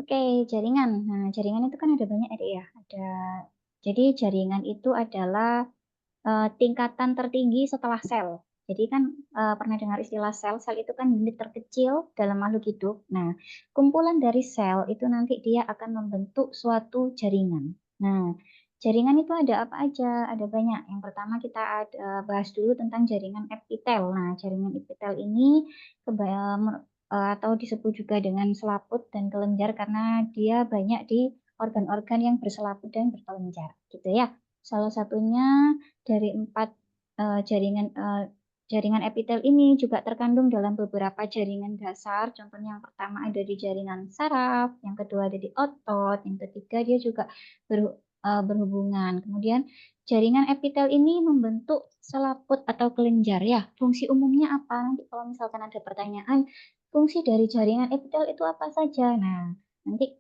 Oke, jaringan. Nah, jaringan itu kan ada banyak ya, Dek, ya. Jadi jaringan itu adalah tingkatan tertinggi setelah sel. Jadi kan, pernah dengar istilah sel? Sel itu kan unit terkecil dalam makhluk hidup. Nah, kumpulan dari sel itu nanti dia akan membentuk suatu jaringan. Nah, jaringan itu ada apa aja? Ada banyak. Yang pertama kita bahas dulu tentang jaringan epitel. Nah, jaringan epitel ini atau disebut juga dengan selaput dan kelenjar karena dia banyak di organ-organ yang berselaput dan berkelenjar, gitu ya. Salah satunya dari 4 jaringan epitel ini juga terkandung dalam beberapa jaringan dasar. Contohnya yang pertama ada di jaringan saraf, yang kedua ada di otot, yang ketiga dia juga berhubungan. Kemudian jaringan epitel ini membentuk selaput atau kelenjar ya. Fungsi umumnya apa? Nanti kalau misalkan ada pertanyaan, fungsi dari jaringan epitel itu apa saja? Nah, nanti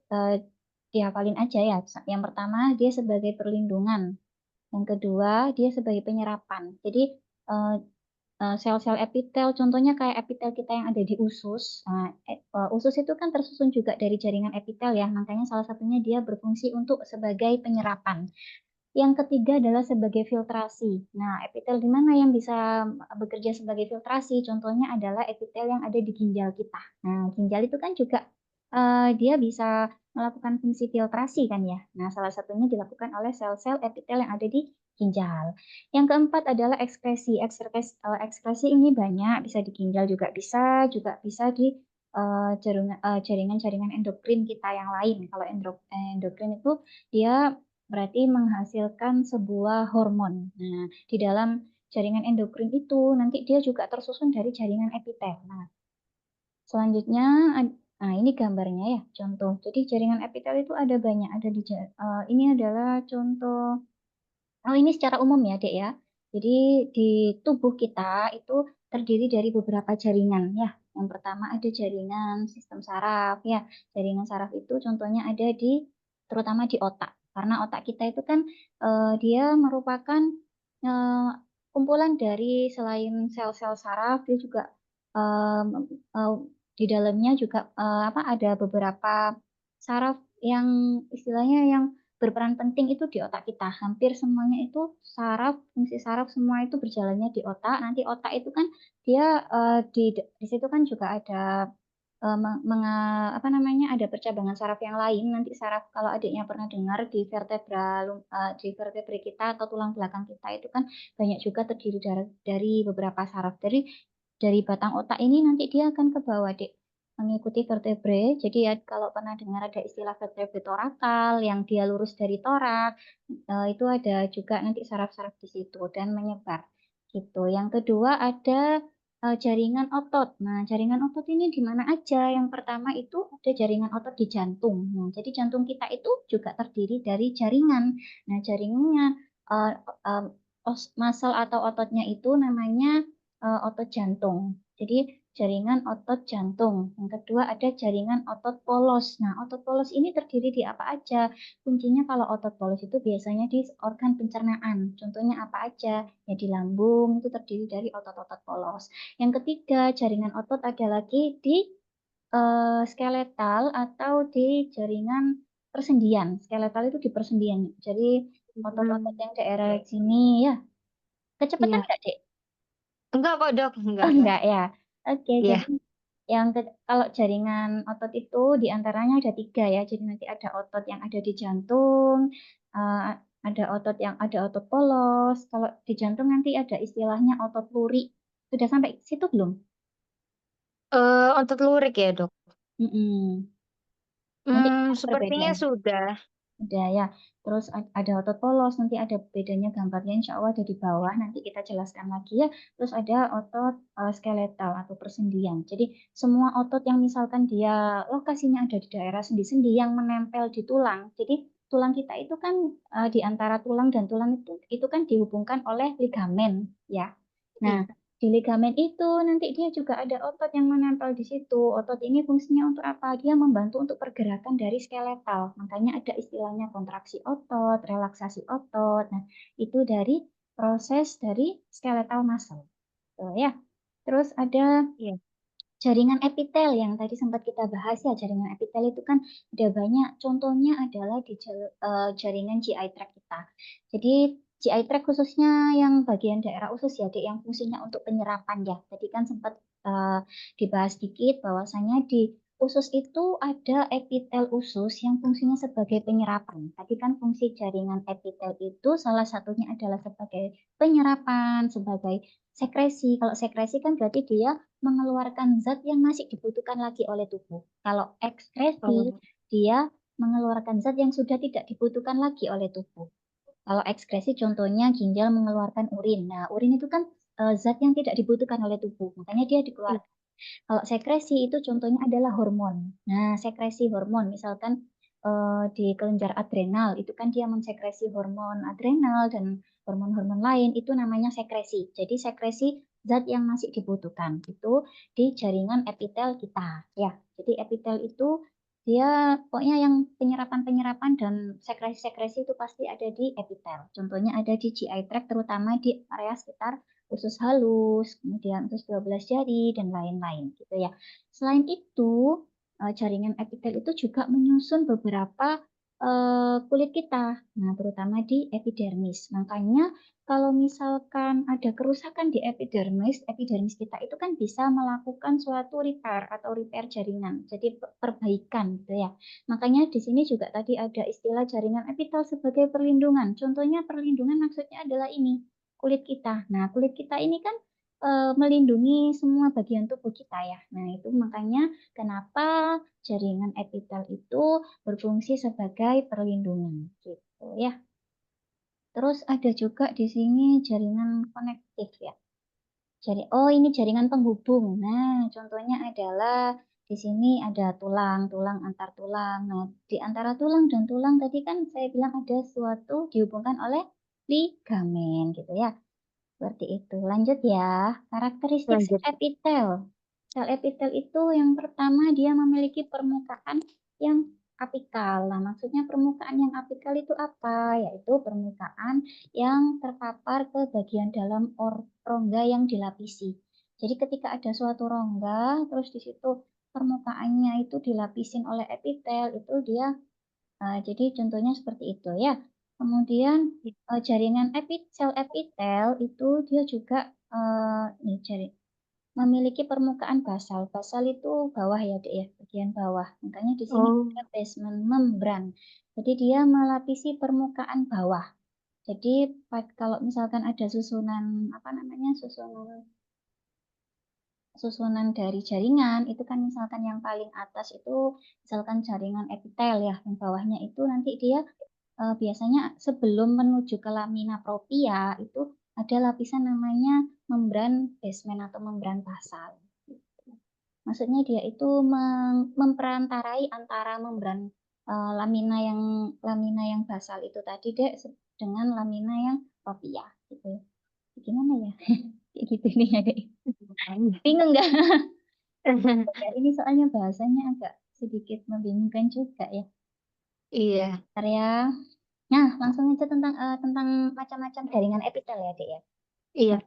dihafalin aja ya. Yang pertama dia sebagai perlindungan. Yang kedua, dia sebagai penyerapan. Jadi, eee sel-sel epitel contohnya kayak epitel kita yang ada di usus. Nah, usus itu kan tersusun juga dari jaringan epitel ya, makanya salah satunya dia berfungsi untuk sebagai penyerapan. Yang ketiga adalah sebagai filtrasi. Nah, epitel di mana yang bisa bekerja sebagai filtrasi? Contohnya adalah epitel yang ada di ginjal kita. Nah, ginjal itu kan juga, dia bisa melakukan fungsi filtrasi kan ya. Nah, salah satunya dilakukan oleh sel-sel epitel yang ada di ginjal. Yang keempat adalah ekskresi. Ekskresi ini banyak, bisa di ginjal juga bisa di, jaringan-jaringan endokrin kita yang lain. Kalau endokrin itu dia berarti menghasilkan sebuah hormon. Nah, di dalam jaringan endokrin itu nanti dia juga tersusun dari jaringan epitel. Nah, selanjutnya nah ini gambarnya ya, contoh. Jadi jaringan epitel itu ada banyak, ini adalah contoh. Oh, ini secara umum ya, Dek, ya. Jadi di tubuh kita itu terdiri dari beberapa jaringan ya. Yang pertama ada jaringan sistem saraf ya. Jaringan saraf itu contohnya ada terutama di otak. Karena otak kita itu kan dia merupakan eh, kumpulan dari selain sel-sel saraf, dia juga eh, eh, di dalamnya juga ada beberapa saraf yang istilahnya yang berperan penting itu di otak kita. Hampir semuanya itu fungsi saraf semua itu berjalannya di otak. Nanti otak itu kan dia di situ kan juga ada ada percabangan saraf yang lain. Nanti saraf kalau adiknya pernah dengar di vertebrae kita atau tulang belakang kita itu kan banyak juga terdiri dari beberapa saraf. Dari batang otak ini nanti dia akan ke bawah, Dek, mengikuti vertebrae. Jadi ya kalau pernah dengar ada istilah vertebrae torakal yang dia lurus dari torak, itu ada juga nanti saraf-saraf di situ dan menyebar gitu. Yang kedua ada jaringan otot. Nah, jaringan otot ini di mana aja? Yang pertama itu ada jaringan otot di jantung. Nah, jadi jantung kita itu juga terdiri dari jaringan. Nah, jaringannya eh, eh, muscle atau ototnya itu namanya otot jantung. Jadi jaringan otot jantung. Yang kedua ada jaringan otot polos. Nah, otot polos ini terdiri di apa aja? Kuncinya kalau otot polos itu biasanya di organ pencernaan. Contohnya apa aja? Ya di lambung itu terdiri dari otot-otot polos. Yang ketiga, jaringan otot ada lagi di skeletal atau di jaringan persendian. Skeletal itu di persendian. Jadi otot-otot Hmm, yang daerah sini ya. Kecepatan iya. nggak, Dek? Enggak kok, Dok. Oh, Enggak, enggak. enggak ya. Oke, jadi Iya. kalau jaringan otot itu diantaranya ada 3 ya. Jadi nanti ada otot yang ada di jantung, eh, ada otot polos. Kalau di jantung nanti ada istilahnya otot luri. Sudah sampai situ belum? Untuk lurik ya, Dok. Mm-mm. Nanti kita Sepertinya perbedaan. sudah. Udah ya. Terus ada otot polos, nanti ada bedanya gambarnya insya Allah ada di bawah, nanti kita jelaskan lagi ya. Terus ada otot skeletal atau persendian. Jadi semua otot yang misalkan dia lokasinya ada di daerah sendi-sendi yang menempel di tulang. Jadi tulang kita itu kan di antara tulang dan tulang itu kan dihubungkan oleh ligamen ya. Nah, Iya. di ligamen itu nanti dia juga ada otot yang menempel di situ. Otot ini fungsinya untuk apa? Dia membantu untuk pergerakan dari skeletal. Makanya ada istilahnya kontraksi otot, relaksasi otot. Nah, itu dari proses dari skeletal muscle. Tuh, ya. Terus ada Iya. Jaringan epitel yang tadi sempat kita bahas ya, jaringan epitel itu kan ada banyak. Contohnya adalah di jaringan GI tract kita. Jadi GI tract khususnya yang bagian daerah usus ya, Dek, yang fungsinya untuk penyerapan ya. Tadi kan sempat dibahas dikit bahwasanya di usus itu ada epitel usus yang fungsinya sebagai penyerapan. Tadi kan fungsi jaringan epitel itu salah satunya adalah sebagai penyerapan, sebagai sekresi. Kalau sekresi kan berarti dia mengeluarkan zat yang masih dibutuhkan lagi oleh tubuh. Kalau ekskresi, Oh, dia mengeluarkan zat yang sudah tidak dibutuhkan lagi oleh tubuh. Kalau ekskresi contohnya ginjal mengeluarkan urin. Nah, urin itu kan zat yang tidak dibutuhkan oleh tubuh, makanya dia iya. dikeluarkan. Kalau sekresi itu contohnya adalah hormon. Nah, sekresi hormon misalkan di kelenjar adrenal itu kan dia mensekresi hormon adrenal dan hormon-hormon lain itu namanya sekresi. Jadi sekresi zat yang masih dibutuhkan itu di jaringan epitel kita ya. Jadi epitel itu dia pokoknya yang penyerapan-penyerapan dan sekresi-sekresi itu pasti ada di epitel. Contohnya ada di GI tract terutama di area sekitar usus halus, kemudian usus 12 jari, dan lain-lain gitu ya. Selain itu, jaringan epitel itu juga menyusun beberapa kulit kita, nah terutama di epidermis. Makanya kalau misalkan ada kerusakan di epidermis, epidermis kita itu kan bisa melakukan suatu repair atau repair jaringan, jadi perbaikan gitu ya. Makanya di sini juga tadi ada istilah jaringan epitel sebagai perlindungan. Contohnya perlindungan maksudnya adalah ini, kulit kita. Nah, kulit kita ini kan melindungi semua bagian tubuh kita ya. Nah, itu makanya kenapa jaringan epitel itu berfungsi sebagai perlindungan gitu ya. Terus ada juga di sini jaringan konektif ya. Oh, ini jaringan penghubung. Nah, contohnya adalah di sini ada tulang antar tulang. Nah, di antara tulang dan tulang tadi kan saya bilang ada suatu dihubungkan oleh ligamen gitu ya. Seperti itu. Lanjut ya. Karakteristik sel Lanjut. epitel. Sel epitel itu yang pertama dia memiliki permukaan yang apikal. Nah, maksudnya permukaan yang apikal itu apa? Yaitu permukaan yang terpapar ke bagian dalam rongga yang dilapisi. Jadi ketika ada suatu rongga, terus di situ permukaannya itu dilapisin oleh epitel, itu dia jadi contohnya seperti itu ya. Kemudian jaringan sel epitel itu dia juga nih memiliki permukaan basal. Basal itu bawah ya, Dek ya, bagian bawah. Makanya di sini Oh, ada basement membran. Jadi dia melapisi permukaan bawah. Jadi kalau misalkan ada susunan apa namanya susunan susunan dari jaringan itu kan misalkan yang paling atas itu misalkan jaringan epitel ya, yang bawahnya itu nanti dia biasanya sebelum menuju ke lamina propria itu ada lapisan namanya membran basement atau membran basal. Maksudnya dia itu memperantarai antara membran lamina yang basal itu tadi deh dengan lamina yang propria gitu. Gimana ya? Kayak gitu nih ya deh. Bingung nggak? Ya, ini soalnya bahasanya agak sedikit membingungkan juga ya. iya, Bentar ya. Nah, langsung aja tentang macam-macam jaringan epitel ya, Dek ya. Nah, iya.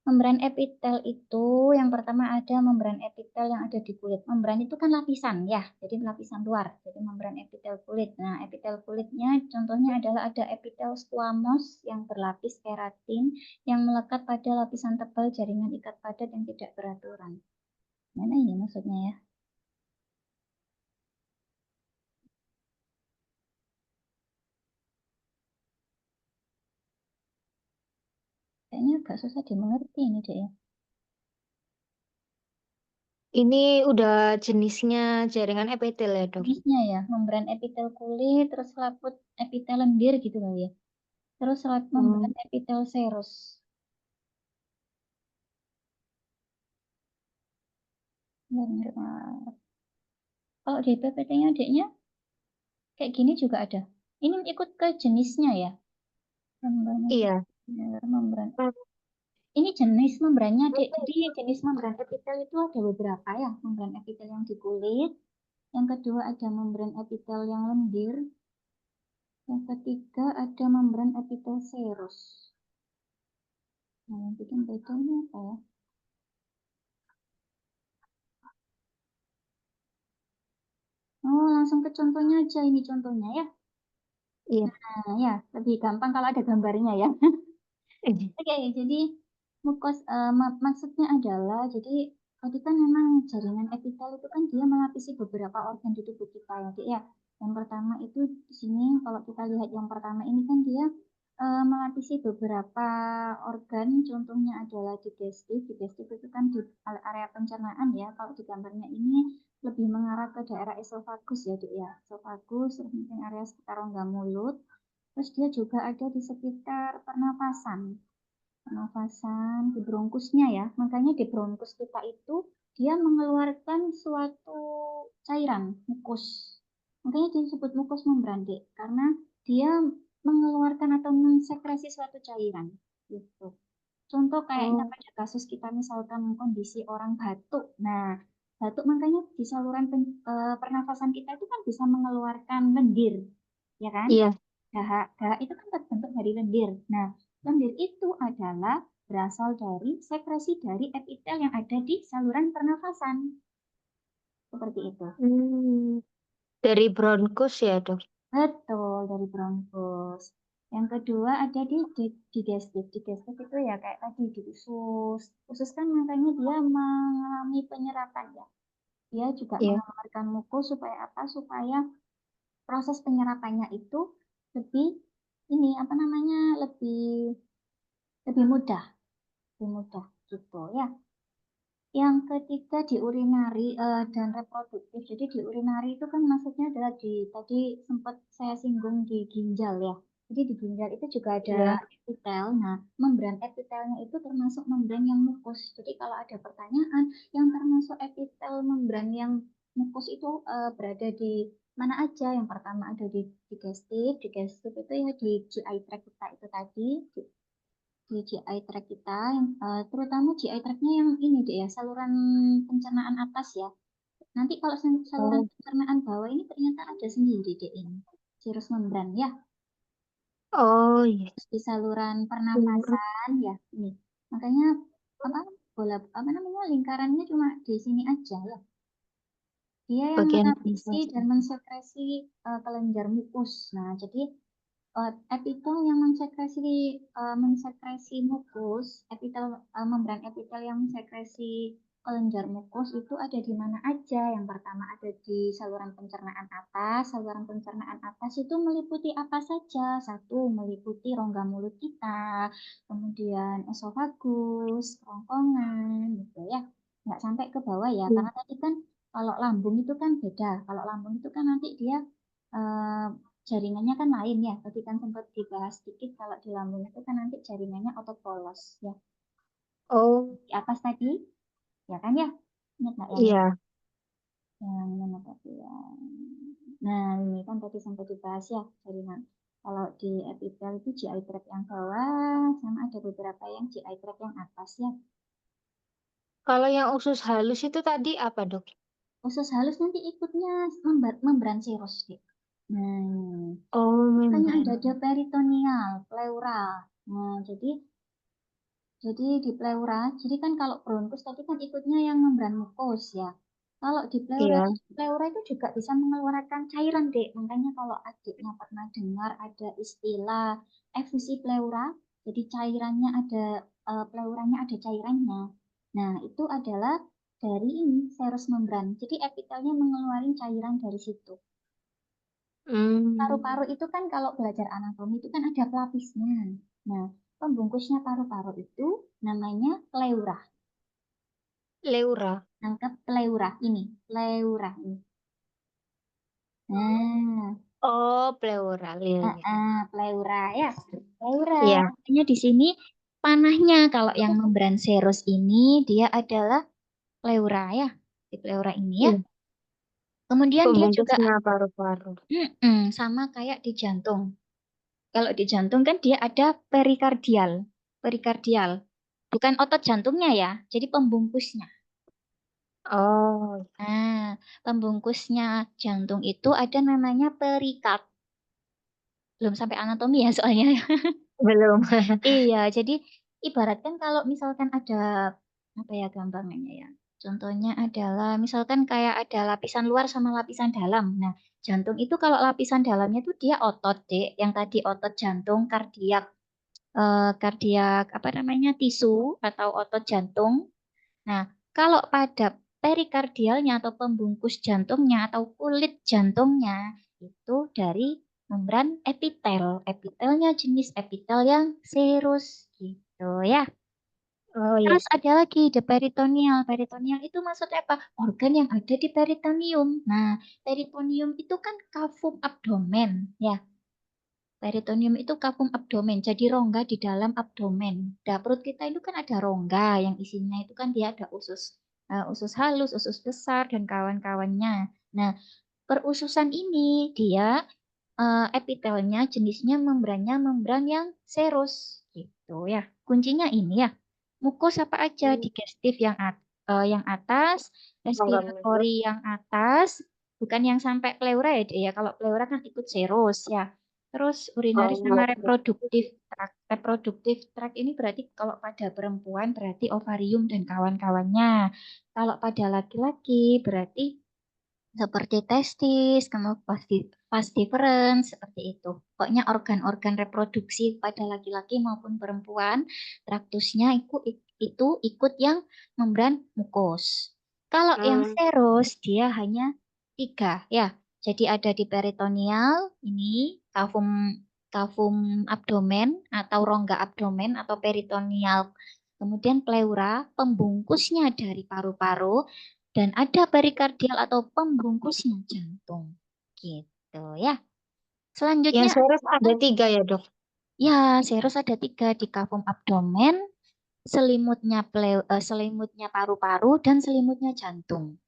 membran epitel itu yang pertama ada membran epitel yang ada di kulit. Membran itu kan lapisan ya, jadi lapisan luar. Jadi membran epitel kulit. Nah, epitel kulitnya contohnya adalah ada epitel squamous yang berlapis keratin yang melekat pada lapisan tebal jaringan ikat padat yang tidak beraturan. Mana ini maksudnya ya? Kayaknya agak susah dimengerti ini deh ya. Ini udah jenisnya jaringan epitel ya, Dok? Jenisnya ya, membran epitel kulit, terus selaput epitel lendir gitu loh ya. Terus membran Hmm, epitel serus. Benar. Kalau di PPT-nya adiknya kayak gini juga ada. Ini ikut ke jenisnya ya. Membran iya. epitel, membran. Ini jenis membrannya, Dek. Jadi jenis membran epitel itu ada beberapa ya. Membran epitel yang di kulit. Yang kedua ada membran epitel yang lendir. Yang ketiga ada membran epitel serus. Nah, yang bikin bedanya apa ya? langsung ke contohnya aja, ini contohnya ya. Iya. Nah, ya lebih gampang kalau ada gambarnya ya. Oke, jadi maksudnya adalah jadi tadi kan memang jaringan epitel itu kan dia melapisi beberapa organ di tubuh kita ya, Dik, ya. Yang pertama itu di sini kalau kita lihat yang pertama ini kan dia melapisi beberapa organ, contohnya adalah digestif. Digestif itu kan di area pencernaan ya. Kalau di gambarnya ini lebih mengarah ke daerah esofagus ya, Dik, ya. Esofagus, terus mungkin area sekitar rongga mulut. Terus dia juga ada di sekitar pernapasan. Pernafasan di bronkusnya ya. Makanya di bronkus kita itu dia mengeluarkan suatu cairan mukus. Makanya disebut mukus membrandik karena dia mengeluarkan atau mensekresi suatu cairan gitu. Contoh kayaknya Oh, pada kasus kita misalkan kondisi orang batuk. Nah, batuk makanya di saluran pernafasan kita itu kan bisa mengeluarkan lendir, ya kan? iya. Dahak, dahak itu kan terbentuk dari lendir. Nah, lendir itu adalah berasal dari sekresi dari epitel yang ada di saluran pernafasan. Seperti itu. Hmm, dari bronkus ya, Dok? Betul, dari bronkus. Yang kedua ada digestif. Digestif itu ya kayak tadi di usus. Usus kan makanya dia mengalami penyerapan ya. Dia juga Iya. mengeluarkan mukus supaya apa? Supaya proses penyerapannya itu lebih ini apa namanya? Lebih mudah, lebih mudah gitu ya. Yang ketiga di urinari dan reproduktif. Jadi di urinari itu kan maksudnya adalah di tadi sempat saya singgung di ginjal ya. Jadi di ginjal itu juga ada Iya. epitel. Nah, membran epitelnya itu termasuk membran yang mukus. Jadi kalau ada pertanyaan yang termasuk epitel membran yang mukus itu berada di mana aja? Yang pertama ada di digestif. Digestif itu ya di GI tract kita itu tadi, di GI tract kita, yang, terutama GI tract-nya yang ini deh ya, saluran pencernaan atas ya. Nanti kalau saluran Oh, pencernaan bawah ini ternyata ada sendiri deh ini, serous membran ya. oh iya. Terus di saluran Hmm, pernafasan ya, ini. Makanya apa bola apa namanya lingkarannya cuma di sini aja ya. Dia yang bagian melapisi pernafasan. dan mensekresi kelenjar mukus. Nah, jadi epitel yang mensekresi mukus, membran epitel yang mensekresi kelenjar mukus itu ada di mana aja? Yang pertama ada di saluran pencernaan atas. Saluran pencernaan atas itu meliputi apa saja? Satu, meliputi rongga mulut kita, kemudian esofagus, kerongkongan, gitu ya. Nggak sampai ke bawah ya, Iya. karena tadi kan kalau lambung itu kan beda. Kalau lambung itu kan nanti dia eh, jaringannya kan lain ya. Tadi kan sempat dibahas sedikit kalau di lambung itu kan nanti jaringannya otot polos ya. Oh, Di atas tadi, ya kan ya? Ingat nggak iya. yang mana tadi ya? Nah, ini kan tadi sempat dibahas ya jaringan. Kalau di epitel itu GI tract yang bawah, sama ada beberapa yang GI tract yang atas ya. Kalau yang usus halus itu tadi apa, Dok? Usus halus nanti ikutnya membran serous deh. Nah, Oh, makanya membran. ada peritoneal, pleural. Nah, jadi di pleura, jadi kan kalau bronkus tadi kan ikutnya yang membran mukus ya. Kalau di Iya. pleura itu juga bisa mengeluarkan cairan, Dek. Makanya kalau adiknya pernah dengar ada istilah efusi pleura, jadi cairannya ada, pleuranya ada cairannya. Nah, itu adalah dari ini, serous membran. Jadi epitelnya mengeluarkan cairan dari situ. Hmm, Paru-paru itu kan kalau belajar anatomi itu kan ada pelapisnya. Nah, pembungkusnya paru-paru itu namanya pleura. leura. Nangkep pleura ini, pleura ini. Nah, Oh, pleural. Iya, iya. pleura ya, pleura. Iya. Makanya di sini panahnya kalau yang membran serous ini dia adalah pleura ya, di pleura ini ya. Iya. Kemudian dia juga Pembungkusnya paru-paru. sama kayak di jantung. Kalau di jantung kan dia ada perikardial, perikardial. Bukan otot jantungnya ya, jadi pembungkusnya. Oh, Nah, pembungkusnya jantung itu ada namanya perikard. Belum sampai anatomi ya soalnya. belum. Iya, jadi ibaratkan kalau misalkan ada apa ya gampangannya ya. Contohnya adalah misalkan kayak ada lapisan luar sama lapisan dalam. Nah, jantung itu kalau lapisan dalamnya tuh dia otot, Dek, yang tadi otot jantung, kardiak, kardiak apa namanya, tisu atau otot jantung. Nah, kalau pada perikardialnya atau pembungkus jantungnya atau kulit jantungnya itu dari membran epitel. Epitelnya jenis epitel yang serus gitu ya. Oh iya. Terus ada lagi the peritoneal. Peritoneal itu maksudnya apa? Organ yang ada di peritoneum. Nah, peritoneum itu kan kavum abdomen ya. Peritoneum itu kavum abdomen, jadi rongga di dalam abdomen. Nah, perut kita itu kan ada rongga yang isinya itu kan dia ada usus, usus halus, usus besar dan kawan-kawannya. Nah, perususan ini dia epitelnya jenisnya membrannya membran yang serus gitu ya. Kuncinya ini ya. Mukus apa aja? Hmm. Digestif yang atas, Logam. respiratory yang atas, bukan yang sampai pleura ya, Dek, ya. Kalau pleura kan ikut serus ya. Terus urinary sama Oh, reproduktif tract. Reproduktif tract ini berarti kalau pada perempuan berarti ovarium dan kawan-kawannya. Kalau pada laki-laki berarti seperti testis, kemudian vas deferens, seperti itu. Pokoknya organ-organ reproduksi pada laki-laki maupun perempuan, traktusnya itu ikut yang membran mukus. Kalau yang hmm. serus, dia hanya 3, ya. Jadi ada di peritoneal, ini kavum kavum abdomen atau rongga abdomen atau peritoneal. Kemudian pleura, pembungkusnya dari paru-paru, dan ada perikardial atau pembungkusnya jantung. Gitu ya. Yang Selanjutnya serius ada 3 ya, Dok? ya serus ada 3 di kavum abdomen, selimutnya paru-paru dan selimutnya jantung.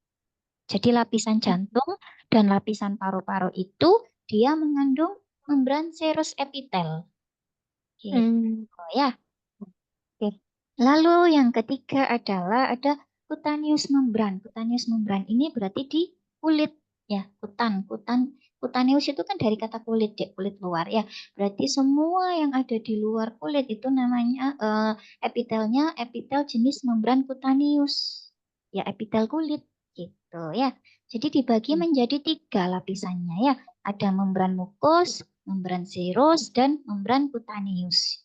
Jadi lapisan jantung dan lapisan paru-paru itu dia mengandung membran serus epitel. Gitu Hmm. ya. Oke. Lalu yang ketiga adalah ada cutaneous membran. Cutaneous membran ini berarti di kulit ya, cutaneous itu kan dari kata kulit ya, kulit luar ya. Berarti semua yang ada di luar kulit itu namanya epitelnya epitel jenis membran cutaneous. Ya, epitel kulit gitu ya. Jadi dibagi menjadi 3 lapisannya ya. Ada membran mukus, membran serus, dan membran cutaneous.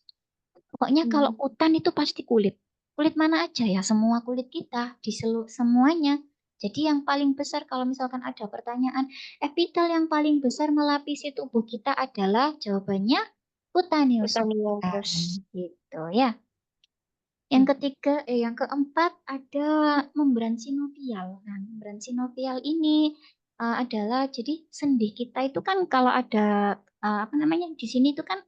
Pokoknya kalau Hmm. kutan itu pasti kulit. Kulit mana aja ya? Semua kulit kita, di semuanya. Jadi yang paling besar kalau misalkan ada pertanyaan, epitel yang paling besar melapisi tubuh kita adalah jawabannya cutaneous Cutaneous. membran. Gitu ya. Yang ketiga, yang keempat ada membran sinovial. Nah, membran sinovial ini adalah jadi sendi kita itu kan kalau ada apa namanya di sini itu kan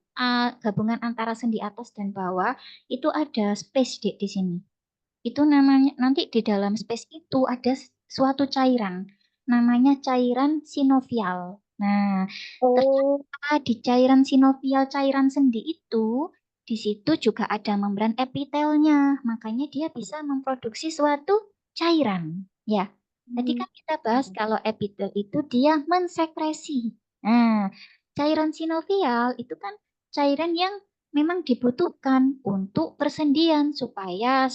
gabungan antara sendi atas dan bawah itu ada space di sini. Itu namanya nanti di dalam space itu ada suatu cairan, namanya cairan sinovial. Nah, Oh. ternyata di cairan sinovial, cairan sendi itu, di situ juga ada membran epitelnya. Makanya dia bisa memproduksi suatu cairan. Ya, tadi Hmm. kan kita bahas kalau epitel itu dia mensekresi. Nah, cairan sinovial itu kan cairan yang memang dibutuhkan untuk persendian supaya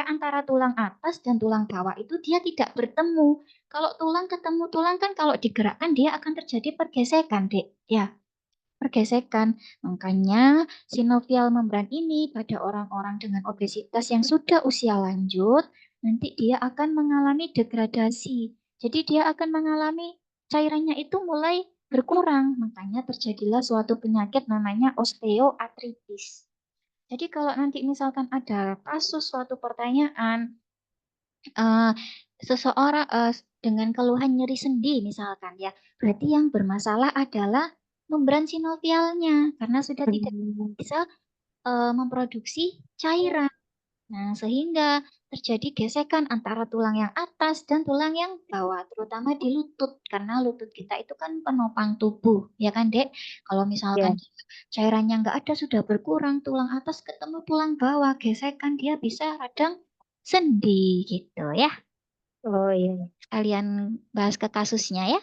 antara tulang atas dan tulang bawah itu dia tidak bertemu. Kalau tulang ketemu tulang kan kalau digerakkan dia akan terjadi pergesekan, Dek. Ya, pergesekan. Makanya sinovial membran ini pada orang-orang dengan obesitas yang sudah usia lanjut, nanti dia akan mengalami degradasi. Jadi dia akan mengalami cairannya itu mulai berkurang. Makanya terjadilah suatu penyakit namanya osteoartritis. Jadi kalau nanti misalkan ada kasus suatu pertanyaan, eh, seseorang dengan keluhan nyeri sendi misalkan ya, berarti yang bermasalah adalah membran sinovialnya karena sudah tidak Hmm. bisa memproduksi cairan. Nah, sehingga terjadi gesekan antara tulang yang atas dan tulang yang bawah, terutama di lutut, karena lutut kita itu kan penopang tubuh, ya kan, Dek? Kalau misalkan Ya. cairannya nggak ada, sudah berkurang, tulang atas ketemu tulang bawah, gesekan, dia bisa radang sendi, gitu ya. Oh iya. Kalian bahas ke kasusnya ya.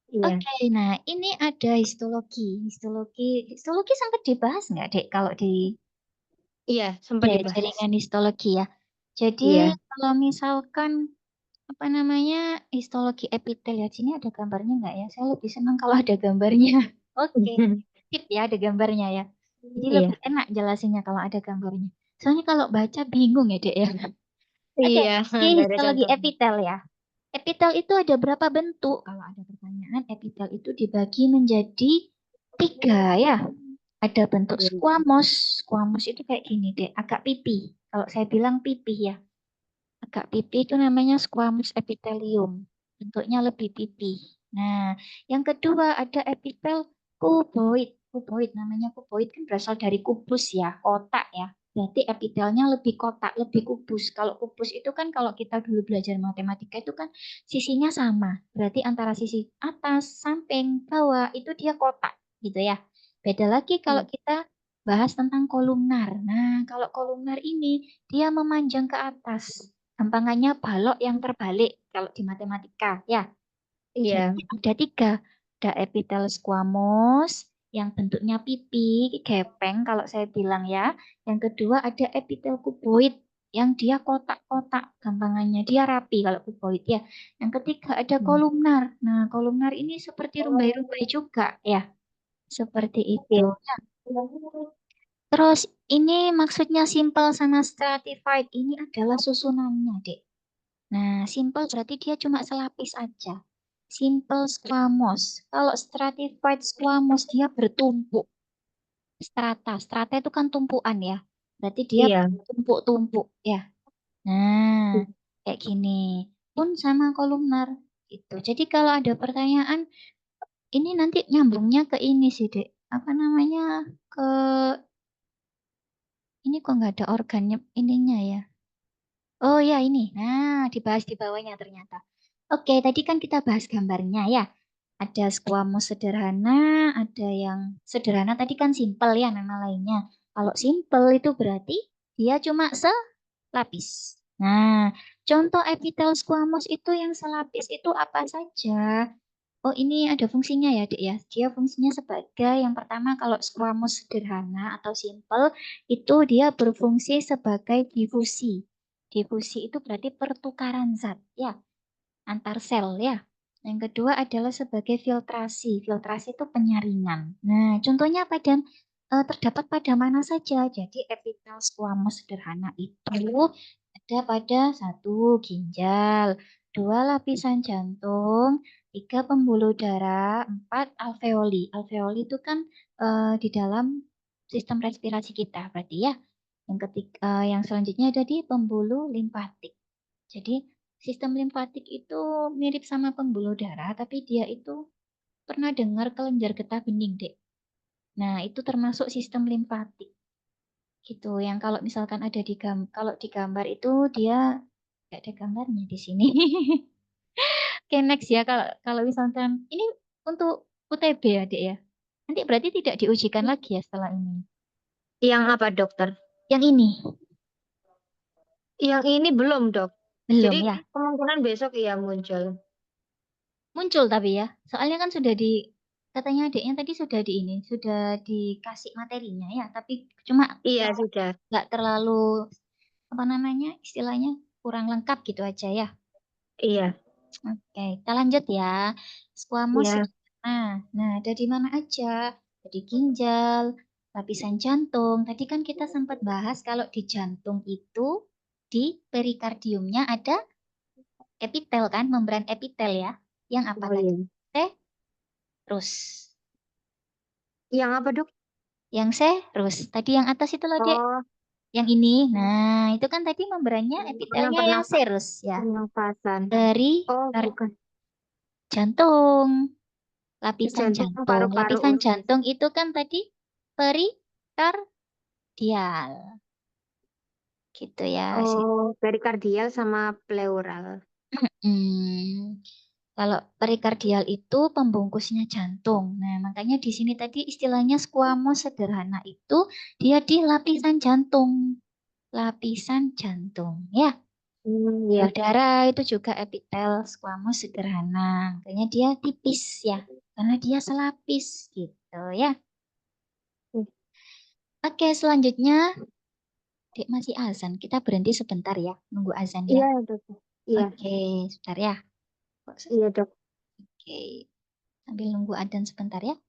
Iya. Oke, nah ini ada histologi. Histologi sempat dibahas nggak, Dek, kalau di Iya, sempat dibahas. jaringan histologi ya? Jadi Iya. kalau misalkan apa namanya histologi epitel ya, sini ada gambarnya nggak ya? Saya lebih senang kalau ada gambarnya. Oke, sip ya ada gambarnya ya. Jadi lebih Iya. enak jelasinnya kalau ada gambarnya. Soalnya kalau baca bingung ya Dek ya. Oke, Iya, di nggak ada histologi contoh. epitel ya. Epitel itu ada berapa bentuk? Kalau ada pertanyaan, epitel itu dibagi menjadi tiga ya. Ada bentuk Iya. squamous. Squamous itu kayak gini deh, agak pipi. Kalau saya bilang pipi ya. Agak pipi itu namanya squamous epithelium. Bentuknya lebih pipi. Nah, yang kedua ada epitel kuboid. Kuboid namanya kuboid kan berasal dari kubus ya, kotak ya. Berarti epitelnya lebih kotak, lebih kubus. Kalau kubus itu kan kalau kita dulu belajar matematika itu kan sisinya sama. Berarti antara sisi atas, samping, bawah itu dia kotak gitu ya. Beda lagi kalau kita bahas tentang kolumnar. Nah, kalau kolumnar ini dia memanjang ke atas. Gampangannya balok yang terbalik kalau di matematika ya. Jadi Iya. ada tiga. Ada epitel squamous yang bentuknya pipi, gepeng kalau saya bilang ya. Yang kedua ada epitel kuboid yang dia kotak-kotak gampangannya. Dia rapi kalau kuboid ya. Yang ketiga ada kolumnar. Nah, kolumnar ini seperti rumbai-rumbai juga ya. Seperti itu. Iya. Terus ini maksudnya simple sama stratified. Ini adalah susunannya, Dek. Nah, simple berarti dia cuma selapis aja. Simple squamous. Kalau stratified squamous dia bertumpuk. Strata. Strata itu kan tumpuan ya. Berarti dia Iya. tumpuk-tumpuk ya. Nah, kayak gini. Pun sama kolumnar gitu. Jadi kalau ada pertanyaan, ini nanti nyambungnya ke ini sih, Dek. Apa namanya? Ke ini kok nggak ada organnya ininya ya. Oh ya ini. Nah, dibahas di bawahnya ternyata. Oke, tadi kan kita bahas gambarnya ya. Ada squamous sederhana, ada yang sederhana tadi kan simple ya nama lainnya. Kalau simple itu berarti dia cuma selapis. Nah, contoh epitel squamous itu yang selapis itu apa saja? Oh, ini ada fungsinya ya, Dek ya. Dia fungsinya sebagai yang pertama kalau squamous sederhana atau simple itu dia berfungsi sebagai difusi. Difusi itu berarti pertukaran zat ya, antar sel ya. Yang kedua adalah sebagai filtrasi. Filtrasi itu penyaringan. Nah, contohnya terdapat pada mana saja. Jadi epitel squamous sederhana itu ada pada satu ginjal, dua lapisan jantung, tiga pembuluh darah, empat alveoli. Alveoli itu kan di dalam sistem respirasi kita, berarti ya. Yang selanjutnya ada di pembuluh limpatik. Jadi sistem limfatik itu mirip sama pembuluh darah, tapi dia itu pernah dengar kelenjar getah bening, Dek. Nah, itu termasuk sistem limfatik. Gitu. Yang kalau misalkan ada kalau di gambar itu dia nggak ada gambarnya di sini. Oke, next ya. Kalau kalau misalkan ini untuk UTB ya, Dek ya. Nanti berarti tidak diujikan lagi ya setelah ini. Yang apa, dokter? Yang ini Yang ini belum, dok. belum Jadi ya. kemungkinan besok iya muncul. Muncul tapi ya. Soalnya kan sudah katanya adiknya tadi sudah sudah dikasih materinya ya, tapi cuma Iya, sudah. nggak terlalu apa namanya istilahnya kurang lengkap gitu aja ya. Iya. Oke, kita lanjut ya. Squamous. Iya. Nah, ada di mana aja? Di ginjal, lapisan jantung. Tadi kan kita sempat bahas kalau di jantung itu di perikardiumnya ada epitel kan, membran epitel ya. Yang apa Oh tadi? iya. Terus. Yang apa, dok? Yang serus. Tadi yang atas itu loh, Dek. Oh, Yang ini. Nah, itu kan tadi membrannya yang epitelnya yang pernafa serus ya. pernafasan. Dari Oh, kar- bukan. jantung. Lapisan Jantung jantung. paru-paru. Lapisan jantung itu kan tadi perikardial. Gitu ya. Oh, perikardial sama pleural. Hmm. Kalau perikardial itu pembungkusnya jantung. Nah, makanya di sini tadi istilahnya squamous sederhana itu dia di lapisan jantung. Lapisan jantung ya. Iya. Sel darah itu juga epitel squamous sederhana. Makanya dia tipis ya. Karena dia selapis gitu ya. Oke, selanjutnya Dek masih azan. Kita berhenti sebentar ya, nunggu azan ya. Iya, Dok. Iya, Oke, sebentar ya. iya, Dok. Oke, sambil nunggu adzan sebentar ya.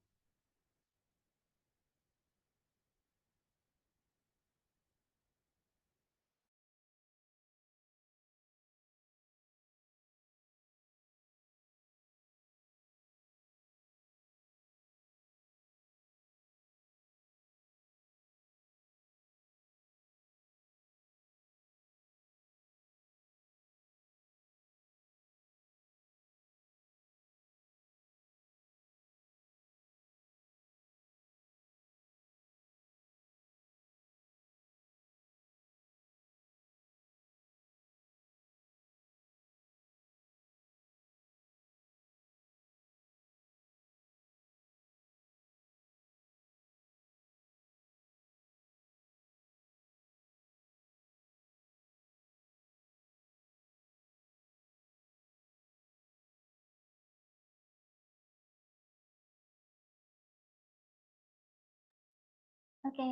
Oke,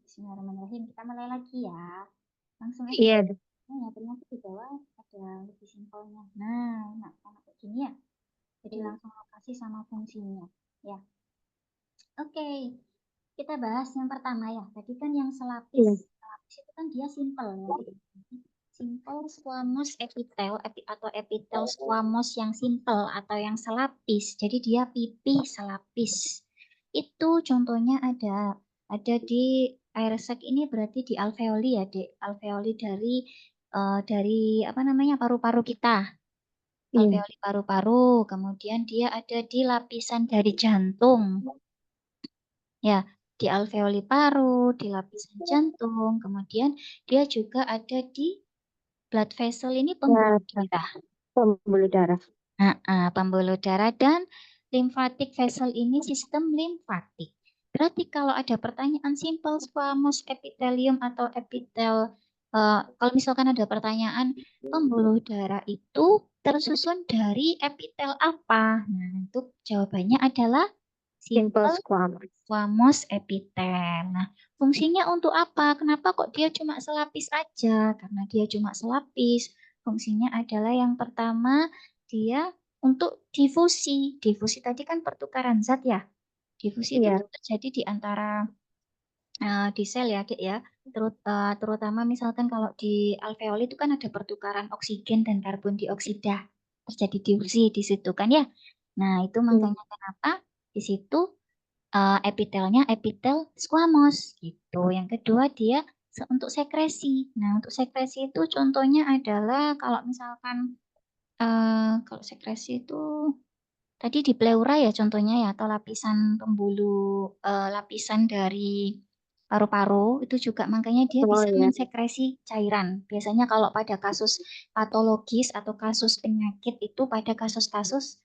bismillahirrahmanirrahim. Kita mulai lagi ya. Langsung aja. Iya, Dok. Nah, ternyata di bawah ada lebih simpelnya. Nah, sama kayak gini ya. Jadi langsung lokasi sama fungsinya. Ya, oke. Kita bahas yang pertama ya. Tadi kan yang selapis. Iya, Selapis itu kan dia simpel ya. Simpel squamous epitel atau epitel squamous yang simpel atau yang selapis. Jadi dia pipih selapis. Itu contohnya ada di air sac ini berarti di alveoli ya, Dek. Alveoli dari apa namanya paru-paru kita. iya. Alveoli paru-paru. Kemudian dia ada di lapisan dari jantung. Ya, di alveoli paru, di lapisan jantung, kemudian dia juga ada di blood vessel ini pembuluh Darah, darah. pembuluh darah. Pembuluh darah dan lymphatic vessel ini sistem limfatik. Berarti kalau ada pertanyaan simple squamous epithelium atau kalau misalkan ada pertanyaan pembuluh darah itu tersusun dari epitel apa? Nah, itu jawabannya adalah Simple simple squamous. squamous epitel. Nah, fungsinya untuk apa? Kenapa kok dia cuma selapis aja? Karena dia cuma selapis. Fungsinya adalah yang pertama, dia untuk difusi. Difusi tadi kan pertukaran zat ya. Difusi itu Iya, tuh terjadi di antara di sel ya, Dek ya. Terutama misalkan kalau di alveoli itu kan ada pertukaran oksigen dan karbon dioksida. Terjadi difusi di situ kan ya. Nah, itu iya. makanya kenapa di situ epitelnya epitel squamous gitu. Yang kedua dia untuk sekresi. Nah, untuk sekresi itu contohnya adalah kalau sekresi itu tadi di pleura ya contohnya ya atau lapisan lapisan dari paru-paru itu juga makanya dia Oh, bisa iya. mensekresi cairan. Biasanya kalau pada kasus patologis atau kasus penyakit itu pada kasus-kasus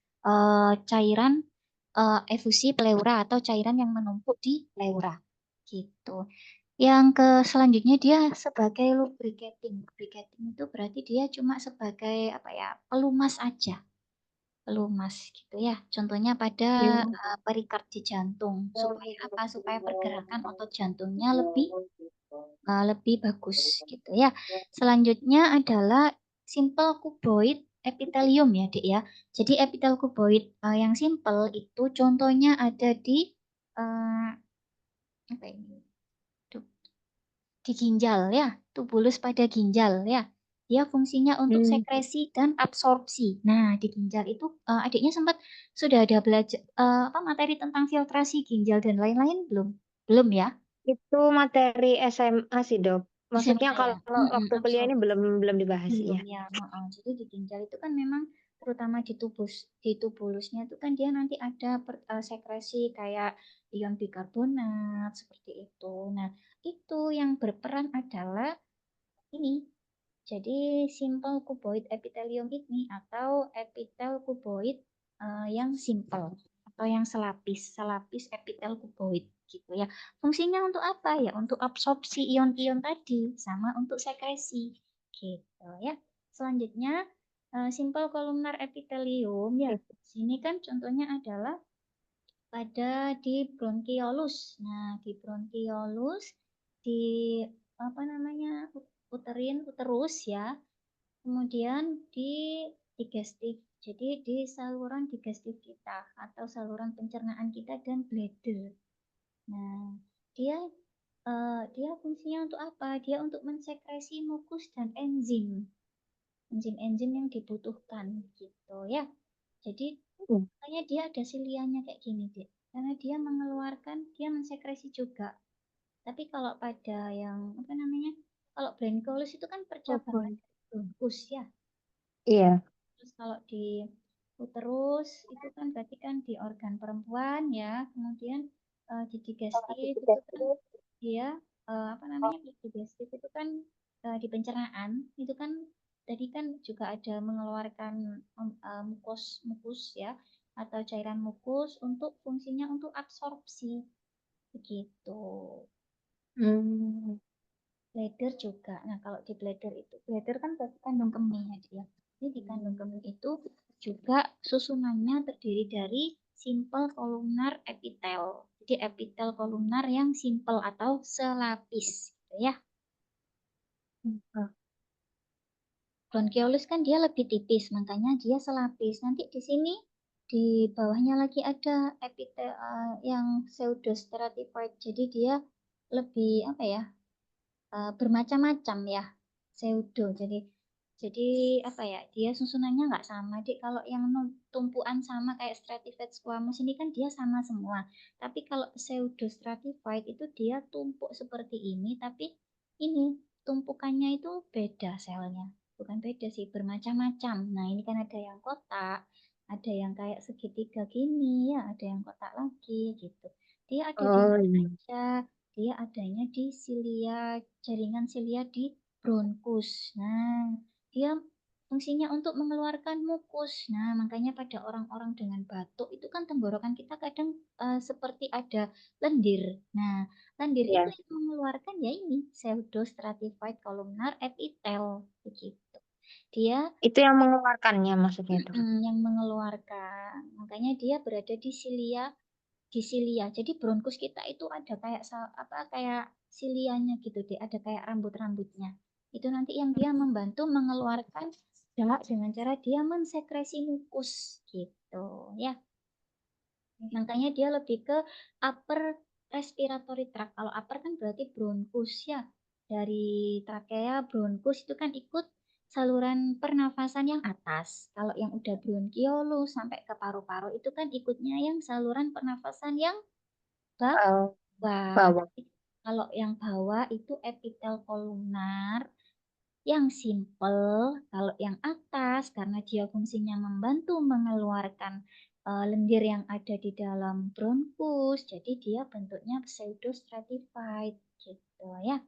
cairan efusi pleura atau cairan yang menumpuk di pleura gitu. Yang ke selanjutnya dia sebagai lubricating. Lubricating itu berarti dia cuma sebagai apa ya, pelumas aja pelumas gitu ya. Contohnya pada Hmm. perikard di jantung. Supaya apa? Supaya pergerakan otot jantungnya lebih bagus gitu ya. Selanjutnya adalah simple cuboid epithelium ya, Dek ya. Jadi epitel kuboid yang simple itu contohnya ada di eh, apa ini? Di ginjal ya, tubulus pada ginjal ya. Dia fungsinya untuk Hmm. sekresi dan absorpsi. Nah, di ginjal itu adiknya sempat sudah ada belajar apa materi tentang filtrasi ginjal dan lain-lain belum? Belum ya? Itu materi SMA sih, Dok. Maksudnya SMA kalau ya. waktu kuliah ini Absorpsi. belum dibahas Belum ya. ya. Jadi di ginjal itu kan memang terutama di tubulusnya itu kan dia nanti ada sekresi kayak ion bikarbonat seperti itu. Nah, itu yang berperan adalah ini. Jadi simple cuboid epithelium ini atau epitel kuboid yang simple atau yang selapis epitel kuboid gitu ya. Fungsinya untuk apa ya? Untuk absorpsi ion-ion tadi sama untuk sekresi gitu ya. Selanjutnya simple columnar epithelium ya. Sini kan contohnya adalah pada di bronchiolus. Nah, di bronchiolus di apa namanya, puterin uterus ya, kemudian di digestif. Jadi di saluran digestif kita atau saluran pencernaan kita dan bladder. Nah, dia dia fungsinya untuk apa? Dia untuk mensekresi mukus dan enzim. Enzim-enzim yang dibutuhkan gitu ya. Jadi Hmm. makanya dia ada silianya kayak gini, Dek. Karena dia mengeluarkan, dia mensekresi juga. Tapi kalau pada yang apa namanya? Kalau bronkiolus itu kan percabangan Oke. dari bronkus ya. Iya. Terus kalau di uterus itu kan berarti kan di organ perempuan ya. Kemudian di digestif itu kan dia apa namanya? Di digestif itu kan di pencernaan itu kan tadi kan juga ada mengeluarkan mukus mukus ya atau cairan mukus untuk fungsinya untuk absorpsi begitu. Hmm. Bladder juga. Nah, kalau di bladder itu, bladder kan berarti kandung kemih ya, dia. Jadi di kandung kemih itu juga susunannya terdiri dari simple kolumnar epitel. Jadi epitel kolumnar yang simple atau selapis, gitu ya. Bronkiolus kan dia lebih tipis, makanya dia selapis. Nanti di sini di bawahnya lagi ada epitel yang pseudostratified. Jadi dia lebih apa ya? Bermacam-macam ya pseudo jadi apa ya dia susunannya nggak sama dik kalau yang tumpuan sama kayak stratified squamous ini kan dia sama semua tapi kalau pseudo stratified itu dia tumpuk seperti ini tapi ini tumpukannya itu beda selnya bukan beda sih bermacam-macam nah ini kan ada yang kotak ada yang kayak segitiga gini ya ada yang kotak lagi gitu dia ada di Oh mana iya. aja dia adanya di silia, jaringan silia di bronkus. Nah, dia fungsinya untuk mengeluarkan mukus. Nah, makanya pada orang-orang dengan batuk itu kan tenggorokan kita kadang seperti ada lendir. Nah, lendir itu Iya. yang mengeluarkan ya ini pseudostratified columnar epithel begitu. Dia Itu yang mengeluarkannya maksudnya itu. yang mengeluarkan. Makanya dia berada di silia. Jadi bronkus kita itu ada kayak apa kayak silianya gitu deh, ada kayak rambut-rambutnya. Itu nanti yang dia membantu mengeluarkan darah dengan cara dia mensekresi mukus gitu ya. Makanya dia lebih ke upper respiratory tract. Kalau upper kan berarti bronkus ya. Dari trakea bronkus itu kan ikut saluran pernafasan yang atas. Kalau yang udah bronkiolus sampai ke paru-paru itu kan ikutnya yang saluran pernafasan yang Eh, bawah. bawah. Tapi kalau yang bawah itu epitel kolumnar yang simple. Kalau yang atas karena dia fungsinya membantu mengeluarkan lendir yang ada di dalam bronkus, jadi dia bentuknya pseudo stratified gitu ya.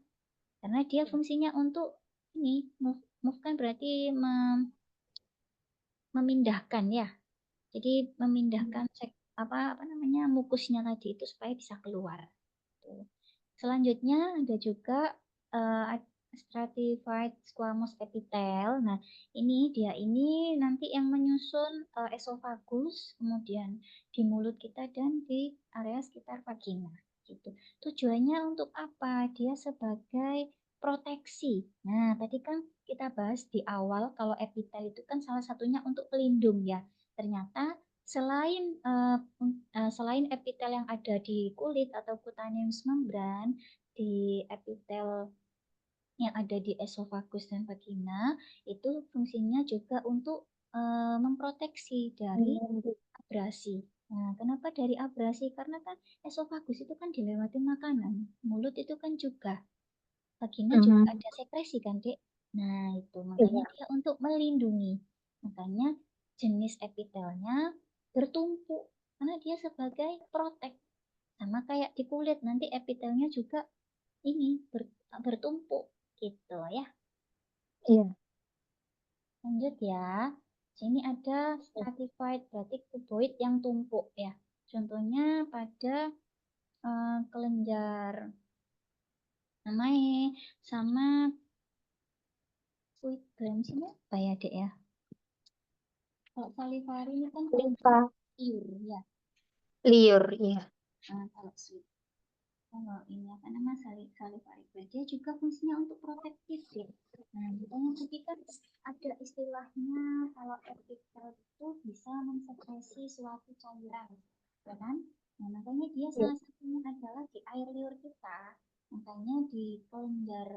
Karena dia fungsinya untuk ini move kan berarti memindahkan ya. Jadi memindahkan apa apa namanya mukusnya tadi itu supaya bisa keluar. Tuh. Selanjutnya ada juga uh, stratified squamous epithel. Nah, ini dia ini nanti yang menyusun esofagus, kemudian di mulut kita dan di area sekitar vagina. Gitu. Tujuannya untuk apa? Dia sebagai proteksi. Nah, tadi kan kita bahas di awal kalau epitel itu kan salah satunya untuk pelindung ya. Ternyata selain epitel yang ada di kulit atau cutaneous membran, di epitel yang ada di esofagus dan vagina, itu fungsinya juga untuk memproteksi dari abrasi. Nah, kenapa dari abrasi? Karena kan esofagus itu kan dilewati makanan, mulut itu kan juga, vagina juga Mhm. ada sekresi kan, Dek? Nah, itu makanya Iya. dia untuk melindungi. Makanya jenis epitelnya bertumpuk karena dia sebagai protek. Sama kayak di kulit, nanti epitelnya juga ini bertumpuk gitu ya. Iya. Lanjut ya. Sini ada stratified, berarti kuboid yang tumpuk ya. Contohnya pada kelenjar namanya sama fluid glands ini apa ya dek ya? Kalau salivari ini kan kelenjar Limpa liur ya. liur, iya. Nah, kalau sweet. Kalau ini apa namanya salivarifer dia juga fungsinya untuk protektif ya. Nah, makanya tadi kan ada istilahnya kalau epitel itu bisa mensekresi suatu cairan, ya kan? Nah, makanya dia Iya. salah satunya adalah di air liur kita. Makanya di kelenjar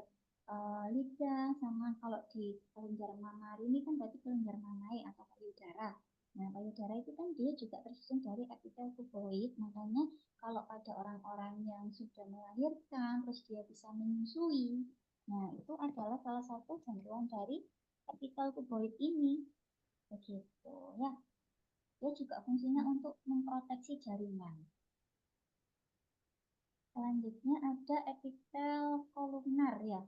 lidah sama kalau di kelenjar mamari ini kan berarti kelenjar mamai atau payudara. Nah, payudara itu kan dia juga tersusun dari epitel kuboid, makanya kalau ada orang-orang yang sudah melahirkan, terus dia bisa menyusui, nah itu adalah salah satu bantuan dari epitel kuboid ini, begitu ya. Dia juga fungsinya untuk memproteksi jaringan. Selanjutnya ada epitel kolumnar ya.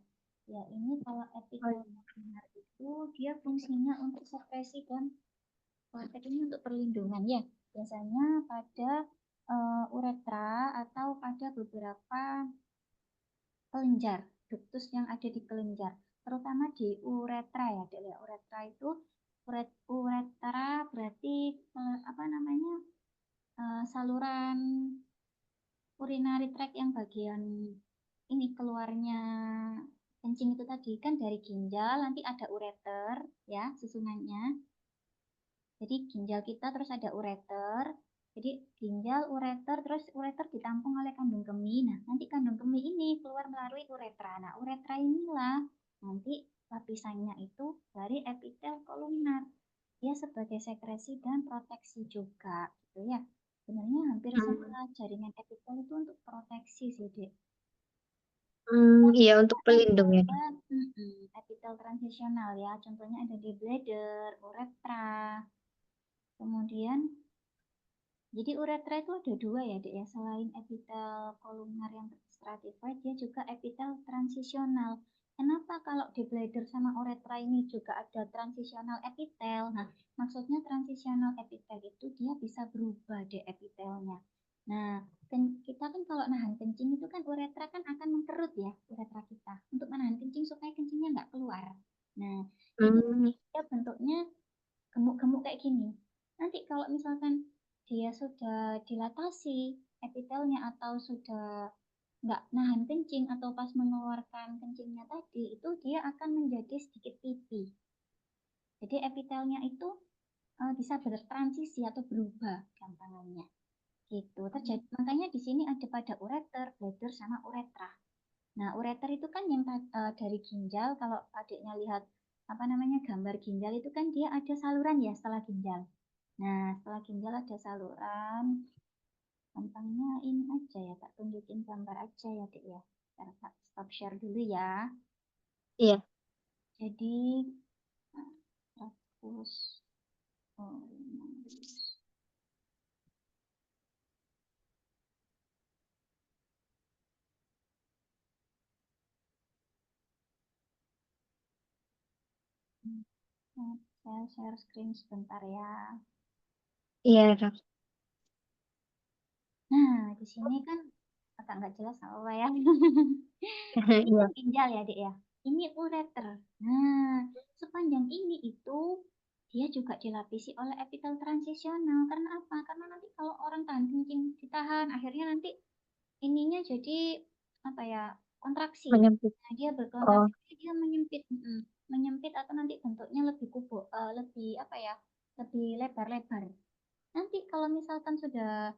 Ya ini kalau Oh, epitel kolumnar itu dia fungsinya untuk sekresi dan praktek ini untuk perlindungan ya. Biasanya pada uretra atau pada beberapa kelenjar, ductus yang ada di kelenjar, terutama di uretra ya, Dek ya. Uretra itu uretra berarti apa namanya? Saluran urinary tract yang bagian ini keluarnya kencing itu tadi kan dari ginjal nanti ada ureter ya susunannya. Jadi ginjal kita terus ada ureter. Jadi ginjal, ureter, terus ureter ditampung oleh kandung kemih. Nah, nanti kandung kemih ini keluar melalui uretra. Nah, uretra inilah nanti lapisannya itu dari epitel kolumnar. Dia sebagai sekresi dan proteksi juga, gitu ya. Sebenarnya hampir hmm. semua jaringan epitel itu untuk proteksi sih, Dek. Iya untuk pelindung ya. Ada epitel transisional ya, contohnya ada di bladder, uretra, kemudian jadi uretra itu ada dua ya, Dek ya. Selain epitel kolumnar yang stratified, dia juga epitel transisional. Kenapa kalau di bladder sama uretra ini juga ada transisional epitel? Nah, maksudnya transisional epitel itu dia bisa berubah deh epitelnya. Nah, kita kan kalau nahan kencing itu kan uretra kan akan mengkerut ya, uretra kita. Untuk menahan kencing supaya kencingnya nggak keluar. Nah, itu Hmm. dia bentuknya gemuk-gemuk kayak gini. Nanti kalau misalkan dia sudah dilatasi epitelnya atau sudah nggak nahan kencing atau pas mengeluarkan kencingnya tadi, itu dia akan menjadi sedikit pipi. Jadi epitelnya itu bisa bertransisi atau berubah gampangannya. Gitu. Terjadi, makanya di sini ada pada ureter, bladder, sama uretra. Nah, ureter itu kan yang dari ginjal, kalau adiknya lihat apa namanya gambar ginjal itu kan dia ada saluran ya setelah ginjal. Nah, setelah ginjal ada saluran. Gampangnya ini aja ya, tak tunjukin gambar aja ya, Dek ya. Ntar tak stop share dulu ya. Iya. Jadi, 100, oh, 15. Saya share screen sebentar ya. Iya, Kak. Nah, di sini kan agak nggak jelas apa ya. Ini kan Iya. ginjal ya, Dek ya. Ini ureter. Nah, sepanjang ini itu dia juga dilapisi oleh epitel transisional. Karena apa? Karena nanti kalau orang tahan kencing ditahan, akhirnya nanti ininya jadi apa ya? Kontraksi. Menyempit. Nah, dia Oh, berkontraksi, dia menyempit, menyempit atau nanti bentuknya lebih kubu, lebih apa ya? Lebih lebar-lebar. Nanti kalau misalkan sudah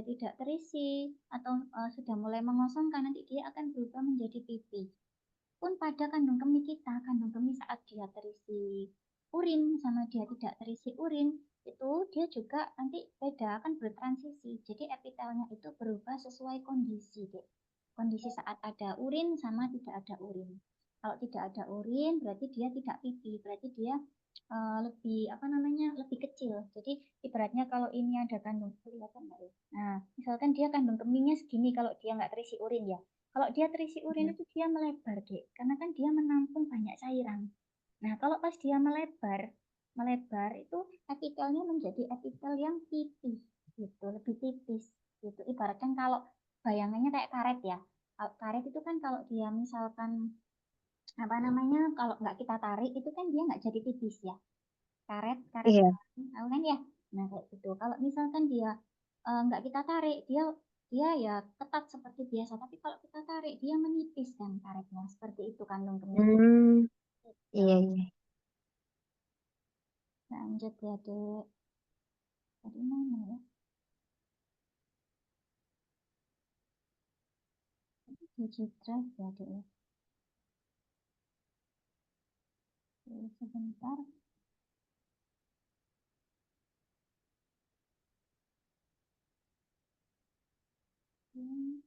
tidak terisi atau sudah mulai mengosongkan, nanti dia akan berubah menjadi pipi. Pun pada kandung kemih kita, kandung kemih saat dia terisi urin sama dia tidak terisi urin, itu dia juga nanti beda akan bertransisi. Jadi epitelnya itu berubah sesuai kondisi, Dek. Kondisi saat ada urin sama tidak ada urin. Kalau tidak ada urin berarti dia tidak pipi, berarti dia lebih apa namanya lebih kecil. Jadi ibaratnya kalau ini ada kandung kelihatan nggak ya? Nah, misalkan dia kandung kemihnya segini kalau dia nggak terisi urin ya. Kalau dia terisi urin iya. itu dia melebar, Dek. Karena kan dia menampung banyak cairan. Nah, kalau pas dia melebar, melebar itu epitelnya menjadi epitel yang tipis, gitu, lebih tipis, gitu. Ibaratkan kalau bayangannya kayak karet ya. Karet itu kan kalau dia misalkan apa namanya, kalau nggak kita tarik itu kan dia nggak jadi tipis ya. Karet, karet, Iya. tahu kan ya? Nah, kayak gitu. Kalau misalkan dia nggak kita tarik, dia dia ya ketat seperti biasa, tapi kalau kita tarik dia menipis kan karetnya, seperti itu kandung kemihnya. Hmm, Gitu. iya, iya. Lanjut ya, Dek. Tadi mana ya? Digidrive ya, Dek ya. Oke, sebentar. Hmm.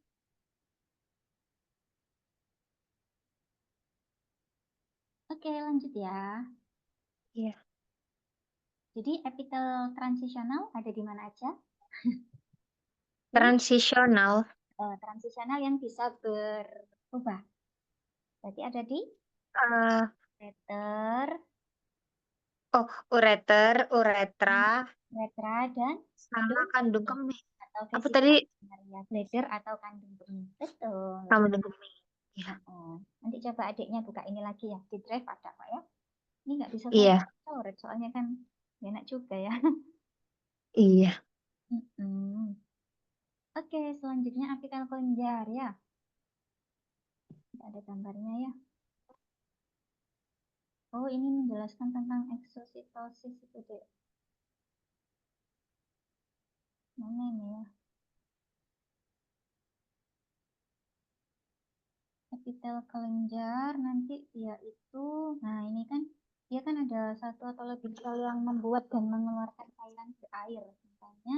Oke, lanjut ya. Iya. Jadi epitel transisional ada di mana aja? Yang Transisional. transisional yang bisa berubah. Berarti ada di eh ureter, oh, ureter, uretra, uretra, dan sama kandung kandung kemih kemih. atau Apa tadi? vesika ya, bladder atau kandung kemih. Betul. Kandung kemih. Iya. Nanti coba adiknya buka ini lagi ya. Di drive ada Pak ya. Ini nggak bisa saya Iya. coret soalnya kan nggak enak juga ya. Iya. Mm-mm. Oke, selanjutnya apical kelenjar ya. Tidak ada gambarnya ya. Oh, ini menjelaskan tentang eksositosis itu deh. Mana ini ya? Epitel kelenjar nanti dia itu, nah ini kan dia kan ada satu atau lebih sel yang membuat dan mengeluarkan cairan di air. Makanya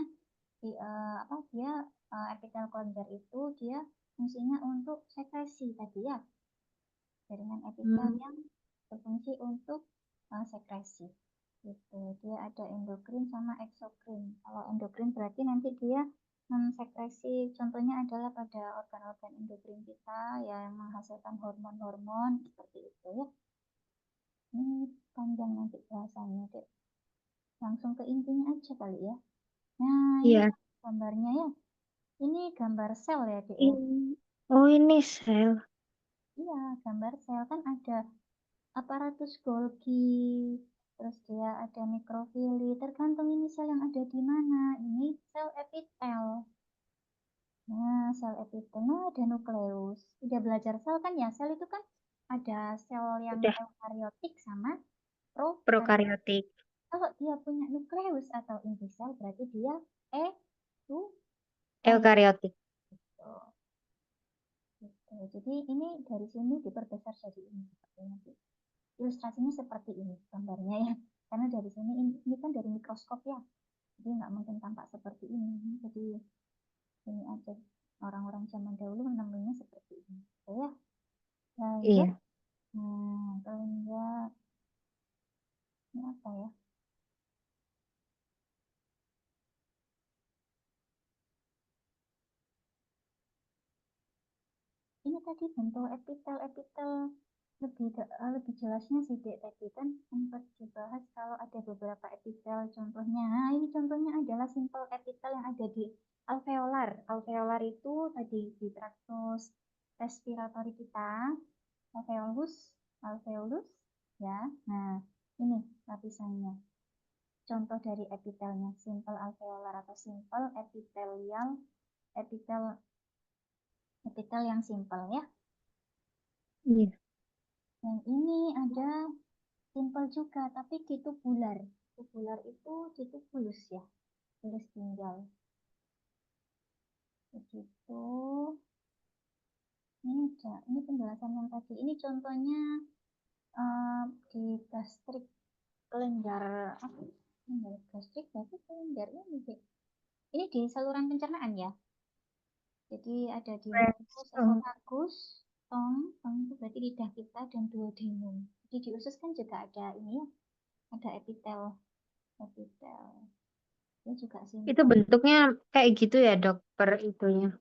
apa dia epitel kelenjar itu dia fungsinya untuk sekresi tadi ya. Jaringan epitel Hmm. yang berfungsi untuk sekresi. Gitu. Dia ada endokrin sama eksokrin. Kalau endokrin berarti nanti dia mensekresi, contohnya adalah pada organ-organ endokrin kita yang menghasilkan hormon-hormon seperti itu ya. Ini panjang nanti bahasanya, Dek. Langsung ke intinya aja kali ya. Nah, ini Iya. gambarnya ya. Ini gambar sel ya, Dek ya. Oh, ini sel. Iya, gambar sel kan ada aparatus Golgi, terus dia ada mikrofili, tergantung ini sel yang ada di mana. Ini sel epitel. Nah, sel epitel nah, ada nukleus. Udah belajar sel kan ya? Sel itu kan ada sel yang Udah eukariotik sama prokaryotik. prokaryotik. Kalau dia punya nukleus atau inti sel, berarti dia eukariotik. Eukaryotik. Gitu. Jadi ini dari sini diperbesar jadi ini. Nanti ilustrasinya seperti ini gambarnya ya. Karena dari sini ini kan dari mikroskop ya. Jadi nggak mungkin tampak seperti ini. Jadi ini aja orang-orang zaman dahulu menemuinya seperti ini. Oke ya, lanjut. Iya. Nah, kelenjar ini apa ya? Ini tadi bentuk epitel-epitel lebih jelasnya sih Dek. Tadi kan sempat dibahas kalau ada beberapa epitel contohnya. Nah, ini contohnya adalah simple epitel yang ada di alveolar. Alveolar itu tadi di traktus respiratori kita, alveolus, alveolus ya. Nah, ini lapisannya. Contoh dari epitelnya simple alveolar atau simple epithelial epitel epitel yang simple ya. Iya. Yang ini ada simple juga, tapi di tubular. Tubular itu di tubulus ya, tulis ginjal. Begitu. Ini penjelasan yang tadi. Ini contohnya di gastrik kelenjar apa? Kelenjar gastrik berarti kelenjar ini deh. Ini di saluran pencernaan ya. Jadi ada di mukus, Oh, esofagus, tong itu berarti lidah kita dan duodenum. Jadi di usus kan juga ada ini ya, ada epitel, epitel. Dia juga itu simpel. bentuknya kayak gitu ya, Dok, per itunya,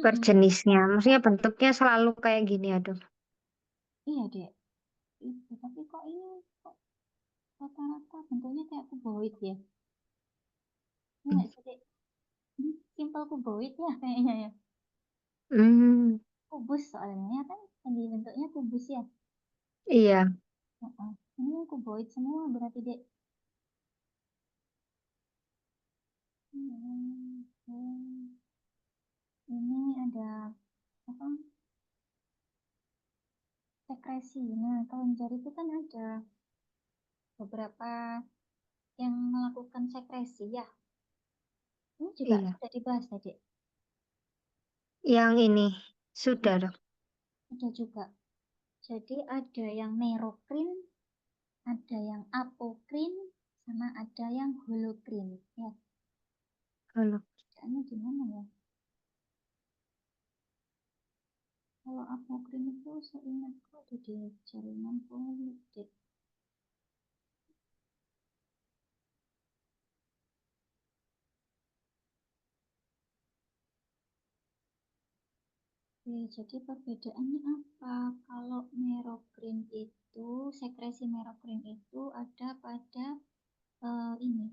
per Mm-mm. jenisnya. Maksudnya bentuknya selalu kayak gini ya, Dok. Iya dek, itu tapi kok ini kok rata-rata bentuknya kayak kuboid ya? Ini nggak sih dek? Ini simple kuboid ya kayaknya ya. Hmm, Kubus soalnya kan tadi bentuknya kubus ya. iya. Heeh. Ini kuboid semua berarti dek. Hmm, oke. apa sekresi. Nah, kelenjar itu kan ada beberapa yang melakukan sekresi ya. Ini juga Iya. sudah dibahas tadi. Yang ini sudah, Dok. Ada juga. Jadi ada yang nerokrin, ada yang apokrin, sama ada yang holokrin. Ya, Kalau bedanya gimana ya? Kalau apokrin itu seingatku ada di jaringan kulit deh. Oke, jadi perbedaannya apa? Kalau merokrin itu, sekresi merokrin itu ada pada ini.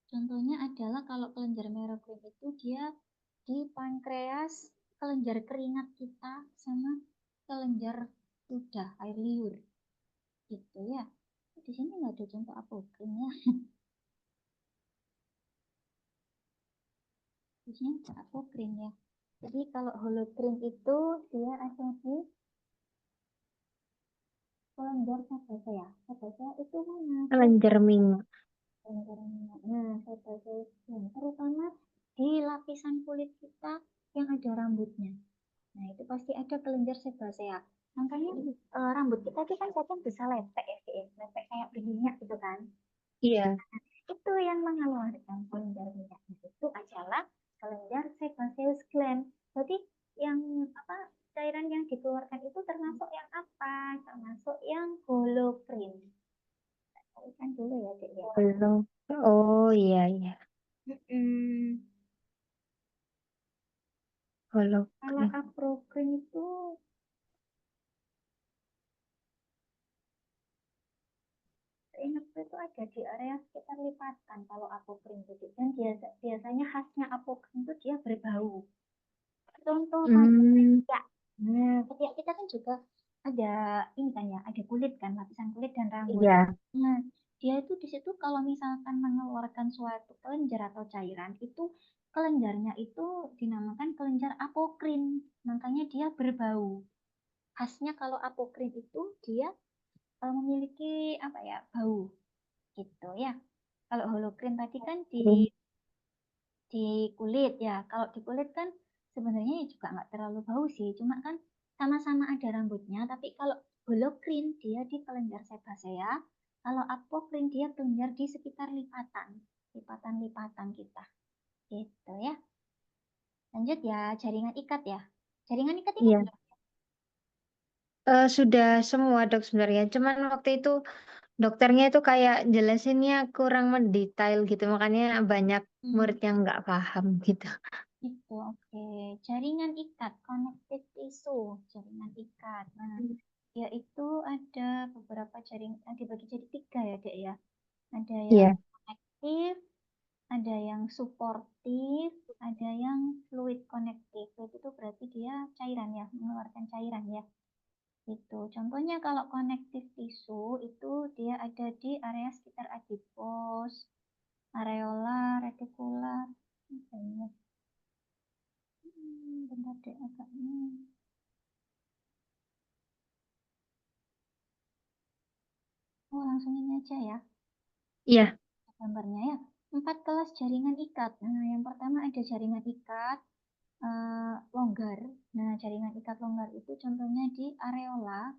Contohnya adalah kalau kelenjar merokrin itu dia di pankreas, kelenjar keringat kita, sama kelenjar ludah, air liur. Gitu ya. Di sini nggak ada contoh apokrin ya. Di sini ada apokrin ya. Jadi kalau holokrin itu dia ada di kelenjar sebasea. Sebasea itu mana? kelenjar minyak. Kelenjar minyak. Nah, sebasea terutama di lapisan kulit kita yang ada rambutnya. Nah, itu pasti ada kelenjar sebasea. Makanya rambut kita itu kan kadang bisa lepek ya, Ki, ya. Lepek kayak minyak gitu kan. Iya. Itu yang mengeluarkan kelenjar minyaknya itu adalah kelenjar sebaceous gland. Jadi yang apa cairan yang dikeluarkan itu termasuk yang apa? Termasuk yang holoprin. Kan dulu ya, Dek ya. Belum. Oh iya iya. Mm-mm. Kalau Kalau aprokrin itu seingatku itu ada di area sekitar lipatan kalau apokrin itu. Dan biasanya khasnya apokrin itu dia berbau. Contoh pada hmm, ketiak. Nah, ketiak kita kan juga ada ini kan ya, ada kulit kan, lapisan kulit dan rambut. iya. Nah, dia itu di situ kalau misalkan mengeluarkan suatu kelenjar atau cairan, itu kelenjarnya itu dinamakan kelenjar apokrin. Makanya dia berbau. Khasnya kalau apokrin itu dia memiliki apa ya, bau gitu ya. Kalau holokrin tadi kan di kulit ya. Kalau di kulit kan sebenarnya juga nggak terlalu bau sih. Cuma kan sama-sama ada rambutnya. Tapi kalau holocrin dia di kelenjar sebasea. Kalau apokrin dia kelenjar di sekitar lipatan. Lipatan-lipatan kita. Gitu ya. Lanjut ya, jaringan ikat ya. Jaringan ikat ini Iya. belum. Sudah semua dok sebenarnya. Cuman waktu itu dokternya itu kayak jelasinnya kurang mendetail gitu. Makanya banyak Hmm, murid yang nggak paham gitu. itu oke. Jaringan ikat, connective tissue, jaringan ikat. Nah, dia itu ada beberapa jaringan, dibagi jadi tiga ya, Dek ya. Ada yang Iya. aktif, ada yang suportif, ada yang fluid connective. Fluid itu berarti dia cairan ya, mengeluarkan cairan ya. Itu. Contohnya kalau connective tissue itu dia ada di area sekitar adipos, areola, retikular. Apa ini? Bentar deh agaknya. Oh, langsung ini aja ya Iya. gambarnya ya. 4 kelas jaringan ikat. Nah, yang pertama ada jaringan ikat longgar. Nah, jaringan ikat longgar itu contohnya di areola.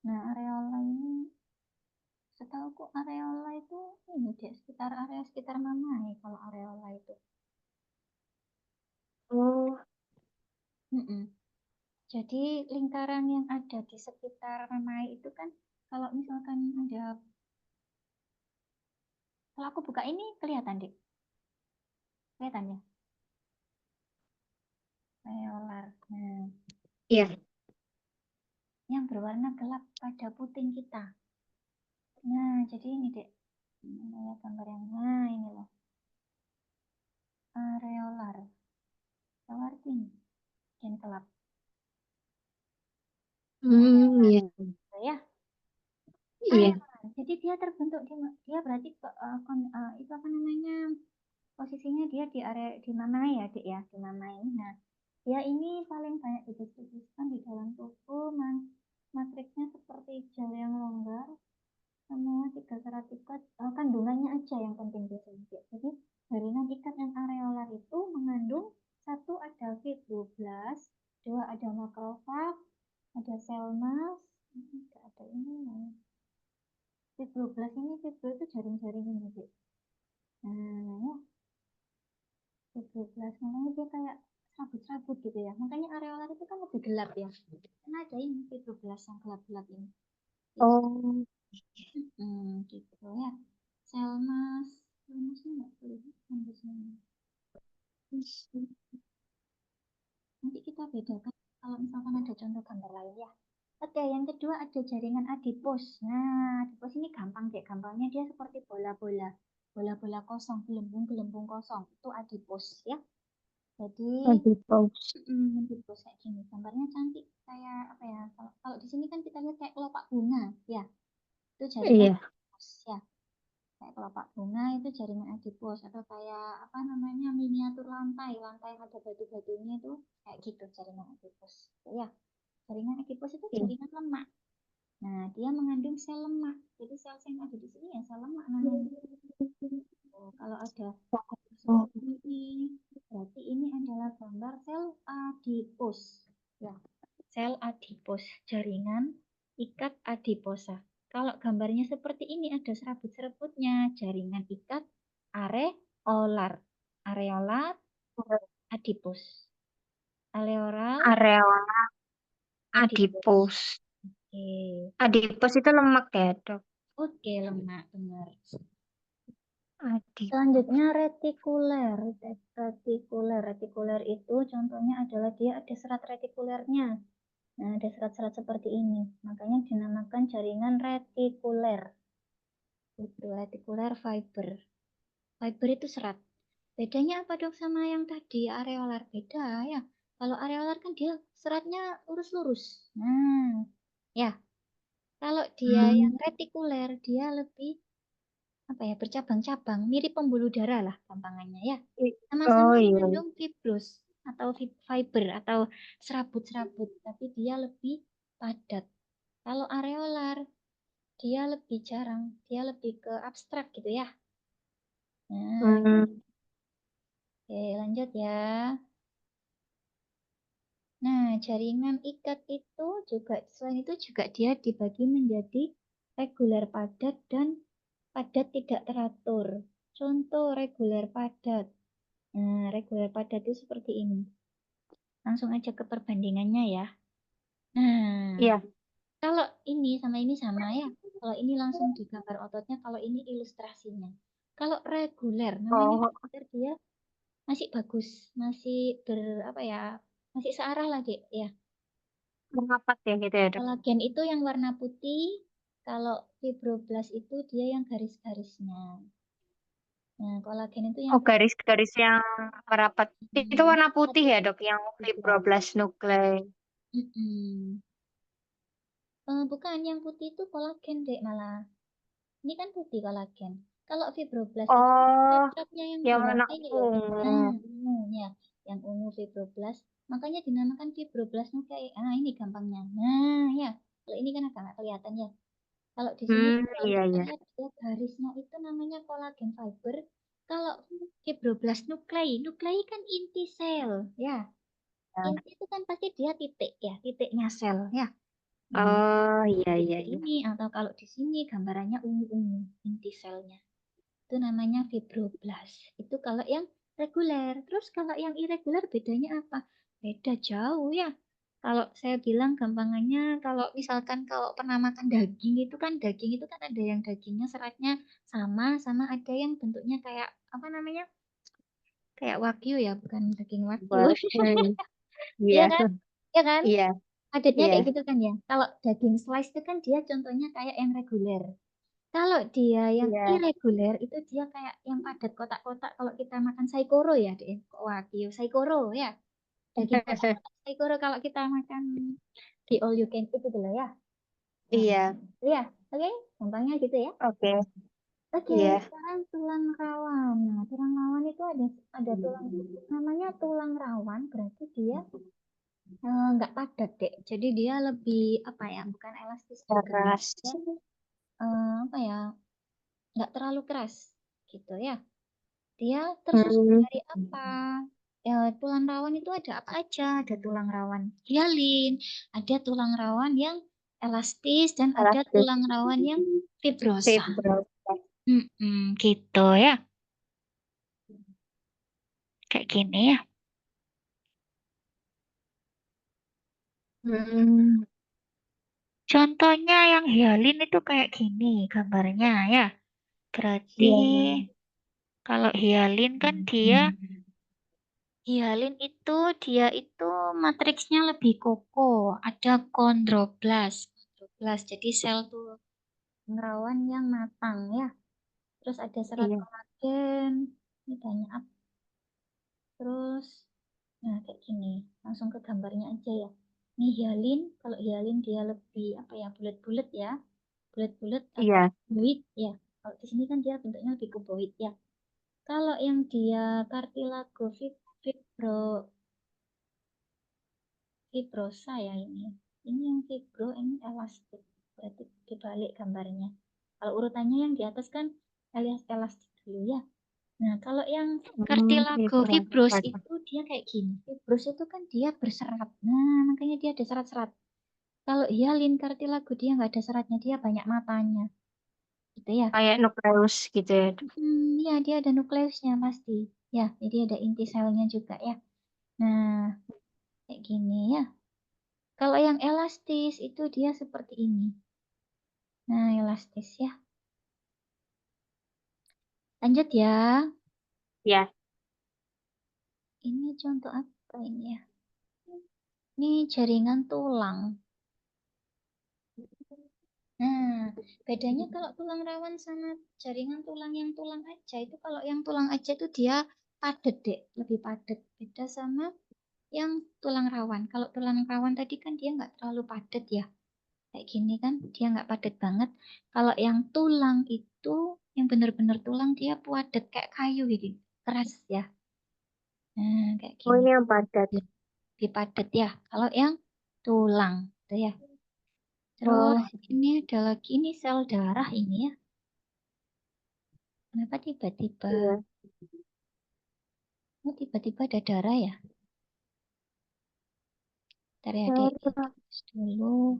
Nah, areola ini setahuku areola itu ini deh sekitar area sekitar mamai kalau areola itu. Oh. Mm-mm. Jadi lingkaran yang ada di sekitar mamai itu kan kalau misalkan ada kalau aku buka ini kelihatan deh. Kelihatan ya? Areolar. Nah, Iya. yang berwarna gelap pada puting kita. Nah, jadi ini deh. Mana ya gambar yang nah ini loh. Areolar. Keluar ini. Dan gelap. Iya. Ya, Iya. areola. Jadi dia terbentuk dia berarti itu apa namanya posisinya dia di area di mamai ya, Dek ya, di mamai. Nah, dia ini paling banyak didistribusikan di dalam tubuh, matriksnya seperti gel yang longgar, semua 3 serat ikat, kandungannya aja yang penting biasanya, Dek. Jadi, jaringan ikat yang areolar itu mengandung satu ada fibroblast, dua ada makrofag, ada sel mas, nggak ada ini ya. Fibroblast ini, fibro itu jaring-jaring ini, Dek. Nah, ya, fibroblast namanya dia kayak serabut-serabut gitu ya. Makanya areolar itu kan lebih gelap ya. Karena ada ini fibroblast yang gelap-gelap ini. Gitu. Oh, Gitu ya. Selmas, selmasnya nggak kelihatan di sini. Nanti kita bedakan kalau misalkan ada contoh gambar lain ya. Oke, yang kedua ada jaringan adipos. Nah, adipos ini gampang deh. Gampangnya dia seperti bola-bola. Bola-bola kosong, gelembung-gelembung kosong. Itu adipos ya. Jadi, adipose. adipos kayak gini. Gambarnya cantik. Kayak apa ya? Kalau di sini kan kita lihat kayak kelopak bunga. Ya, itu jaringan Iya. adipos ya. Kayak kelopak bunga itu jaringan adipos. Atau kayak apa namanya miniatur lantai. Lantai yang ada batu-batunya itu kayak gitu jaringan adipos. Ya, jaringan adipos itu Iya. jaringan lemak. Nah, dia mengandung sel lemak. Jadi sel-sel yang ada di sini ya sel lemak namanya. Oh, kalau ada gambar Oh, seperti ini, berarti ini adalah gambar sel adipos. Ya, sel adipos, jaringan ikat adiposa. Kalau gambarnya seperti ini ada serabut-serabutnya, jaringan ikat areolar. Areolar, adipos. Areolar, areola adipos. adipose. Oke, Adipose itu lemak ya, Dok? oke lemak benar. Adipose. Selanjutnya retikuler. Retikuler itu contohnya adalah dia ada serat retikulernya. Nah, ada serat-serat seperti ini. Makanya dinamakan jaringan retikuler. Itu retikuler fiber. Fiber itu serat. Bedanya apa dong sama yang tadi areolar? Beda ya. Kalau areolar kan dia seratnya lurus-lurus. Nah, ya. Kalau dia yang Hmm. retikuler, dia lebih apa ya bercabang-cabang, mirip pembuluh darah lah gampangannya ya. Sama-sama Oh iya. mengandung fibrous atau fiber atau serabut-serabut, tapi dia lebih padat. Kalau areolar, dia lebih jarang, dia lebih ke abstrak gitu ya. Nah, Hmm. oke lanjut ya. Nah, jaringan ikat itu juga selain itu juga dia dibagi menjadi reguler padat dan padat tidak teratur. Contoh reguler padat. Nah, reguler padat itu seperti ini. Langsung aja ke perbandingannya ya. Nah, Iya. kalau ini sama ya. Kalau ini langsung di gambar ototnya, kalau ini ilustrasinya. Kalau reguler, namanya Oh, reguler dia masih bagus, masih apa ya, masih searah lah, Dek. Ya, mengapa ya gitu ya, Dok? kolagen itu yang warna putih, kalau fibroblast itu dia yang garis-garisnya. Nah, kolagen itu yang Oh, garis-garis yang merapat. Itu warna putih ya, Dok, yang iya. fibroblast nuclei. Mm-mm. Bukan, yang putih itu kolagen, Dek, malah. Ini kan putih kolagen. Kalau fibroblast itu Oh, seratnya yang yang gelap warna ini loh. Nah, ungu. ungu ya. Yang ungu fibroblast. Makanya dinamakan fibroblast nuclei. Ah, ini gampangnya. Nah, ya. Kalau ini kan agak nggak kelihatan ya. Kalau di sini Hmm, kalau iya, kita iya. lihat ya, garisnya itu namanya kolagen fiber. Kalau fibroblast nuclei, nuclei kan inti sel, ya. Inti itu kan pasti dia titik ya, titiknya sel ya. Nah, Oh, iya, iya, seperti iya. ini atau kalau di sini gambarannya ungu-ungu inti selnya. Itu namanya fibroblast. Itu kalau yang reguler. Terus kalau yang irregular bedanya apa? Beda jauh ya. Kalau saya bilang gampangannya, kalau misalkan kalau pernah makan daging itu kan daging itu kan ada yang dagingnya seratnya sama ada yang bentuknya kayak apa namanya? Kayak wagyu ya, bukan daging wagyu. Buat, Iya iya, kan? Iya kan? iya, Padatnya iya. kayak gitu kan ya. Kalau daging slice itu kan dia contohnya kayak yang reguler. Kalau dia yang Iya. irregular itu dia kayak yang padat kotak-kotak. Kalau kita makan saikoro ya, deh. Wagyu saikoro ya. Daging kotak-kotak saikoro kalau kita makan di all you can eat itu loh ya. Nah, Iya, iya, oke, gampangnya gitu ya. oke. Oke, Iya. sekarang tulang rawan. Nah, tulang rawan itu ada tulang namanya tulang rawan, berarti dia nggak padat, Dek. Jadi dia lebih apa ya? Bukan elastis juga. Keras. Dia apa ya? Nggak terlalu keras, gitu ya. Dia tersusun Hmm. dari apa? Ya, tulang rawan itu ada apa aja? Ada tulang rawan hialin, ada tulang rawan yang elastis, dan ada Elastis. tulang rawan yang fibrosa. Fibro. Gitu ya. Kayak gini ya. Hmm. Contohnya yang hialin itu kayak gini gambarnya ya. Berarti Iya. kalau hialin kan hialin itu dia itu matriksnya lebih kokoh. Ada kondroblast. Kondroblast. Jadi sel tuh rawan yang matang ya. Terus ada serat Iya. kolagen. Ini banyak. Terus, nah kayak gini. Langsung ke gambarnya aja ya. Ini hialin. Kalau hialin dia lebih apa ya, bulat-bulat ya. Bulat-bulat atau Iya. kuboid ya. Kalau di sini kan dia bentuknya lebih kuboid ya. Kalau yang dia cartilago fibrosa ya ini. Ini yang fibro, ini elastik. Berarti dibalik gambarnya. Kalau urutannya yang di atas kan alias elastik dulu ya. Nah, kalau yang cartilago Fibro. fibros Waduh. itu dia kayak gini. Fibros itu kan dia berserat. Nah, makanya dia ada serat-serat. Kalau hialin cartilago dia nggak ada seratnya, dia banyak matanya. Gitu ya. Kayak nukleus gitu ya. Ya, dia ada nukleusnya pasti. Ya, jadi ada inti selnya juga ya. Nah, kayak gini ya. Kalau yang elastis itu dia seperti ini. Nah, elastis ya. Lanjut ya. Ya. Ini contoh apa ini ya? Ini jaringan tulang. Nah, bedanya kalau tulang rawan sama jaringan tulang yang tulang aja itu, kalau yang tulang aja itu dia padat, Dek, lebih padat. Beda sama yang tulang rawan. Kalau tulang rawan tadi kan dia nggak terlalu padat ya. Kayak gini kan, dia nggak padat banget. Kalau yang tulang itu, yang benar-benar tulang dia padat kayak kayu gitu. Keras ya. Nah, kayak Oh, gini. ini yang padat. Lebih padat ya. Kalau yang tulang, gitu ya. Terus Oh, ini ada lagi, ini sel darah ini ya. Kenapa tiba-tiba, iya. oh tiba-tiba ada darah ya? Ntar ya dek, Oh, tulis dulu.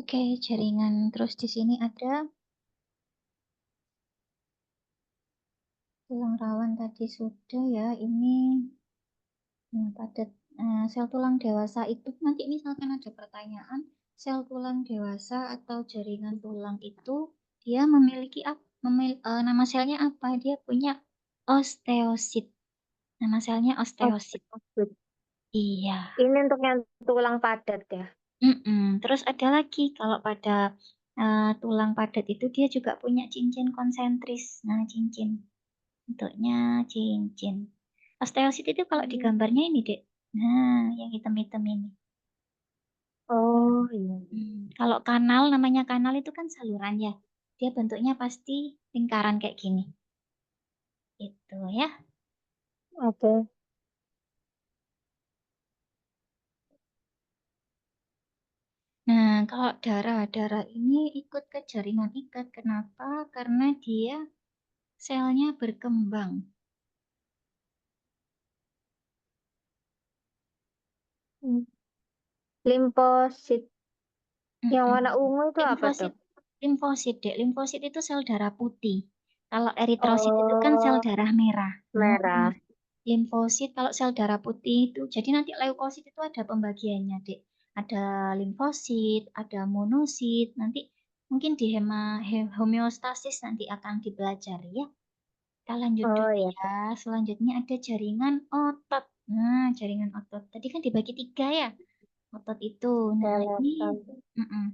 Oke, jaringan. Terus di sini ada tulang rawan tadi sudah ya. Ini padat. Sel tulang dewasa itu nanti misalkan ada pertanyaan, sel tulang dewasa atau jaringan tulang itu dia memiliki nama selnya apa? Dia punya osteosit. Nama selnya osteosit. osteosit. Iya. Ini untuk yang tulang padat ya. Terus ada lagi kalau pada tulang padat itu dia juga punya cincin konsentris. Nah, cincin. Bentuknya cincin. Osteosit itu kalau di Hmm. gambarnya ini, Dek. Nah, yang hitam-hitam ini. Oh, iya. Kalau kanal, namanya kanal itu kan saluran ya. Dia bentuknya pasti lingkaran kayak gini. Itu ya. Oke. Nah, kalau darah ini ikut ke jaringan ikat. Kenapa? Karena dia selnya berkembang. Hmm. Limfosit. Yang Mm-mm. warna ungu itu apa tuh? Limfosit, limfosit, Dek. Limfosit itu sel darah putih. Kalau eritrosit itu kan sel Oh, darah merah. Nah, merah. limfosit kalau sel darah putih itu, jadi nanti leukosit itu ada pembagiannya, Dek. Ada limfosit, ada monosit. Nanti mungkin di homeostasis nanti akan dipelajari ya. Kita lanjut Oh, dulu ya. ya. Selanjutnya ada jaringan otot. Nah, jaringan otot. Tadi kan dibagi 3 ya. Otot itu. Nah, ini Skeleton. mm-mm.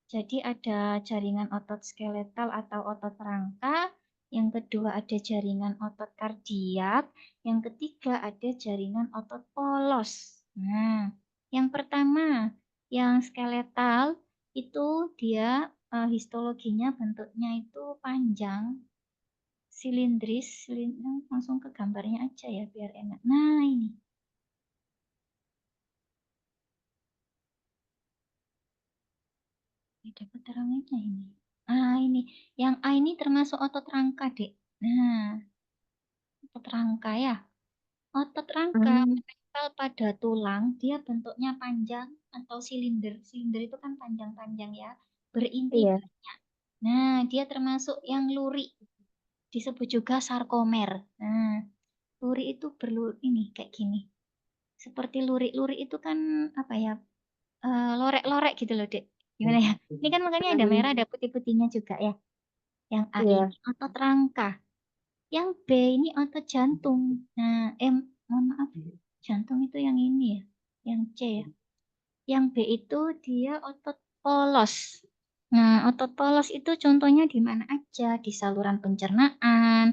Jadi ada jaringan otot skeletal atau otot rangka, yang kedua ada jaringan otot kardiak, yang ketiga ada jaringan otot polos. Nah, yang pertama Yang skeletal itu dia histologinya bentuknya itu panjang, silindris, langsung ke gambarnya aja ya biar enak. Nah, ini. Dapat terangnya ini. Ah, ini. Yang A ini termasuk otot rangka, Dek. Nah, otot rangka ya. Otot rangka Hmm, menempel pada tulang, dia bentuknya panjang atau silinder. Silinder itu kan panjang-panjang ya, berinti iya. banyak. Nah, dia termasuk yang lurik, disebut juga sarkomer. Nah, lurik itu ini kayak gini. Seperti lurik-lurik itu kan apa ya? Lorek-lorek gitu loh, Dek. Gimana ya? Ini kan makanya ada Hmm, merah, ada putih-putihnya juga ya. Yang A iya. ini otot rangka. Yang B ini otot jantung. Nah, mohon maaf, jantung itu yang ini ya, yang C ya. Yang B itu dia otot polos. Nah, otot polos itu contohnya di mana aja? Di saluran pencernaan,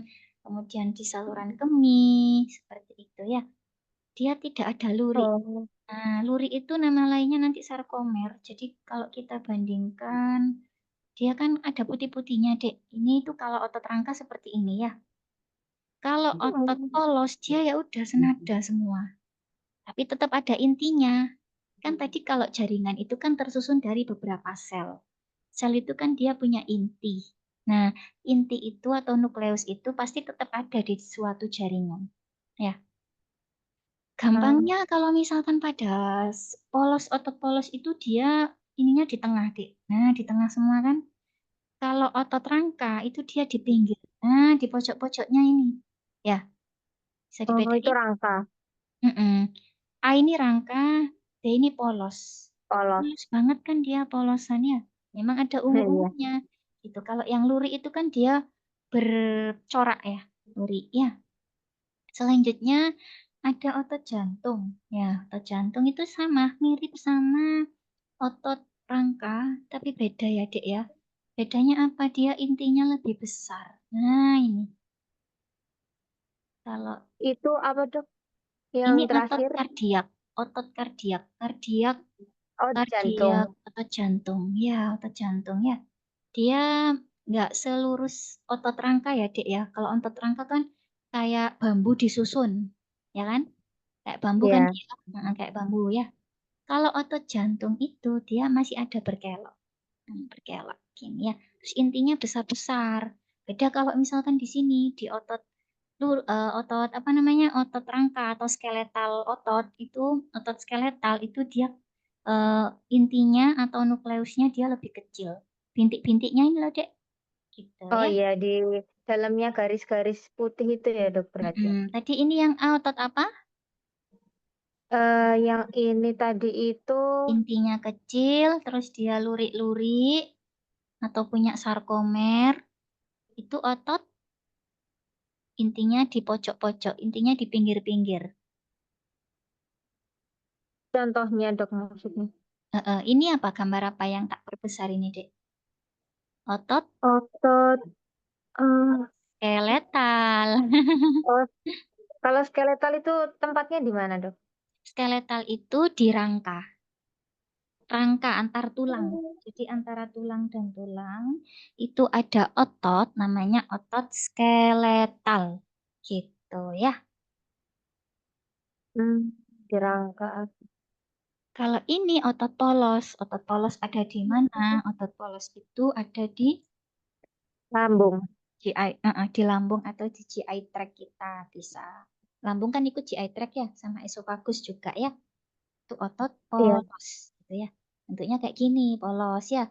kemudian di saluran kemih, seperti itu ya. Dia tidak ada lurik. Oh, Nah, lurik itu nama lainnya nanti sarkomer. Jadi kalau kita bandingkan, dia kan ada putih-putihnya, Dek. Ini itu kalau otot rangka seperti ini ya. Kalau otot oh, polos, dia ya udah senada semua. Tapi tetap ada intinya. Kan tadi kalau jaringan itu kan tersusun dari beberapa sel. Sel itu kan dia punya inti. Nah, inti itu atau nukleus itu pasti tetap ada di suatu jaringan. Ya, hmm. gampangnya kalau misalkan pada polos, otot polos itu dia ininya di tengah, Dik. Nah, di tengah semua kan. Kalau otot rangka itu dia di pinggir. Nah, di pojok-pojoknya ini. Ya, bisa Oh, itu dibedain. rangka, Mm-mm. A ini rangka, B ini polos. polos. Polos banget kan dia polosannya. Memang ada Iya. ungu-ungunya. Gitu. Kalau yang lurik itu kan dia bercorak ya, lurik. Ya. Selanjutnya ada otot jantung. Ya, otot jantung itu sama, mirip sama otot rangka, tapi beda ya, Dek ya. Bedanya apa? Dia intinya lebih besar. Nah, ini. Kalau Itu apa, Dok? Yang ini otot terakhir, kardiak, otot kardiak, kardiak, oh kardiak, jantung. otot jantung. Ya, otot jantung ya. Dia nggak selurus otot rangka ya, Dek ya. Kalau otot rangka kan kayak bambu disusun, ya kan? Kayak bambu kan Iya. dia, nah, kayak bambu ya. Kalau otot jantung itu dia masih ada berkelok. Berkelok gini ya. Terus intinya besar-besar. Beda kalau misalkan di sini di otot otot apa namanya? Otot rangka atau skeletal otot itu otot skeletal itu dia eh, intinya atau nukleusnya dia lebih kecil. Bintik-bintiknya ini loh, Dek. Gitu Oh ya. iya, di dalamnya garis-garis putih itu ya, Dok, berarti. Tadi ini yang A otot apa? Yang ini tadi itu Intinya kecil, terus dia lurik-lurik atau punya sarkomer. Itu otot intinya di pojok-pojok, intinya di pinggir-pinggir. contohnya, Dok, maksudnya. Ini apa gambar apa yang tak perbesar ini, Dek? Otot Otot, skeletal. oh, kalau skeletal itu tempatnya di mana, Dok? Skeletal itu di rangka, rangka antar tulang. Jadi antara tulang dan tulang itu ada otot, namanya otot skeletal. Gitu ya. Hmm, di rangka. Kalau ini otot polos ada di mana? Otot polos itu ada di Lambung. GI, di lambung atau di GI tract kita bisa. Lambung kan ikut GI tract ya, sama esofagus juga ya. Itu otot Iya. polos, gitu ya. Bentuknya kayak gini, polos ya.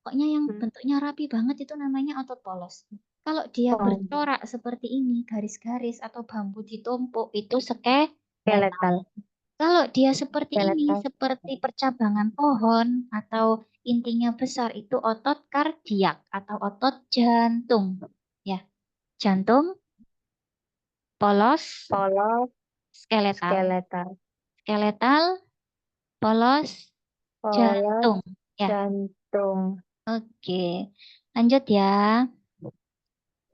Pokoknya yang Hmm. bentuknya rapi banget itu namanya otot polos. Kalau dia Oh, bercorak seperti ini, garis-garis atau bambu ditumpuk, itu skeletal. skeletal. Kalau dia seperti ini, Skeletal. seperti percabangan pohon atau intinya besar, itu otot kardiak atau otot jantung. Ya, jantung, polos, Polos, skeletal. skeletal. Skeletal, polos, Polos, jantung. Ya, jantung. oke. Lanjut ya.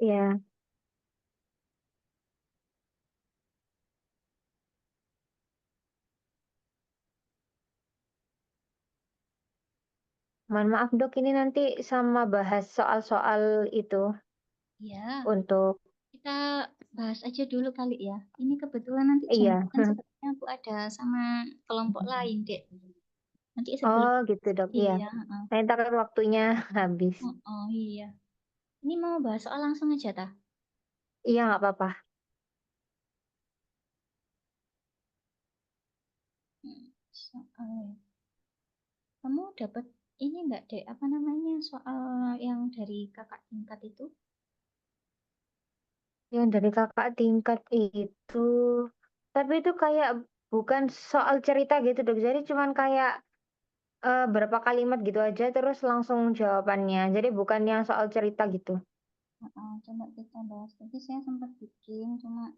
Iya. Mohon maaf Dok, ini nanti sama bahas soal-soal itu Ya, untuk kita bahas aja dulu kali ya. Ini kebetulan nanti jam iya. depan sepertinya aku ada sama kelompok lain, Dek. Nanti sebelum, Oh gitu Dok, iya. iya, heeh. Saya takut waktunya habis. Oh, oh, iya. Ini mau bahas soal langsung aja, ta? Iya nggak apa-apa. Soal, kamu dapat ini enggak, Dek? Apa namanya soal yang dari kakak tingkat itu? Yang dari kakak tingkat itu, tapi itu kayak bukan soal cerita gitu Dok. Jadi cuman kayak berapa kalimat gitu aja terus langsung jawabannya. Jadi bukan yang soal cerita gitu. Coba kita bahas. Tadi saya sempat bikin, cuma